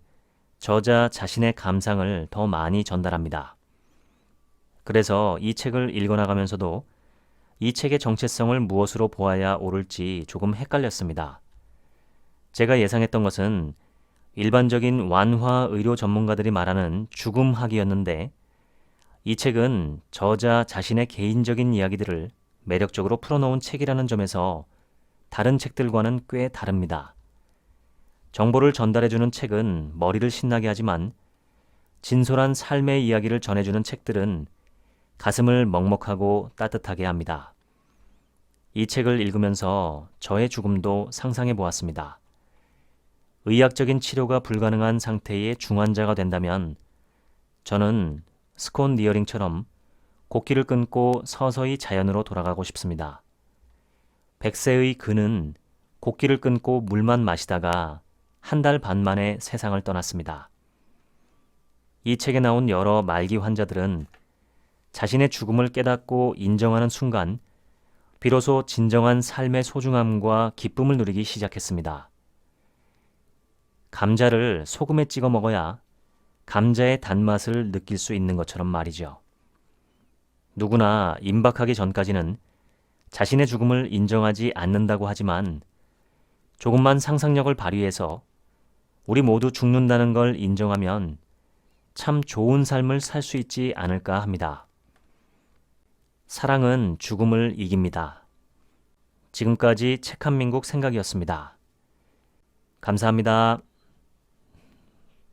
저자 자신의 감상을 더 많이 전달합니다. 그래서 이 책을 읽어나가면서도 이 책의 정체성을 무엇으로 보아야 옳을지 조금 헷갈렸습니다. 제가 예상했던 것은 일반적인 완화 의료 전문가들이 말하는 죽음학이었는데 이 책은 저자 자신의 개인적인 이야기들을 매력적으로 풀어놓은 책이라는 점에서 다른 책들과는 꽤 다릅니다. 정보를 전달해주는 책은 머리를 신나게 하지만 진솔한 삶의 이야기를 전해주는 책들은 가슴을 먹먹하고 따뜻하게 합니다. 이 책을 읽으면서 저의 죽음도 상상해 보았습니다. 의학적인 치료가 불가능한 상태의 중환자가 된다면 저는 스콘 니어링처럼 곡기를 끊고 서서히 자연으로 돌아가고 싶습니다. 백세의 그는 곡기를 끊고 물만 마시다가 한 달 반 만에 세상을 떠났습니다. 이 책에 나온 여러 말기 환자들은 자신의 죽음을 깨닫고 인정하는 순간 비로소 진정한 삶의 소중함과 기쁨을 누리기 시작했습니다. 감자를 소금에 찍어 먹어야 감자의 단맛을 느낄 수 있는 것처럼 말이죠. 누구나 임박하기 전까지는 자신의 죽음을 인정하지 않는다고 하지만 조금만 상상력을 발휘해서 우리 모두 죽는다는 걸 인정하면 참 좋은 삶을 살 수 있지 않을까 합니다. 사랑은 죽음을 이깁니다. 지금까지 책 한 민국 생각이었습니다. 감사합니다.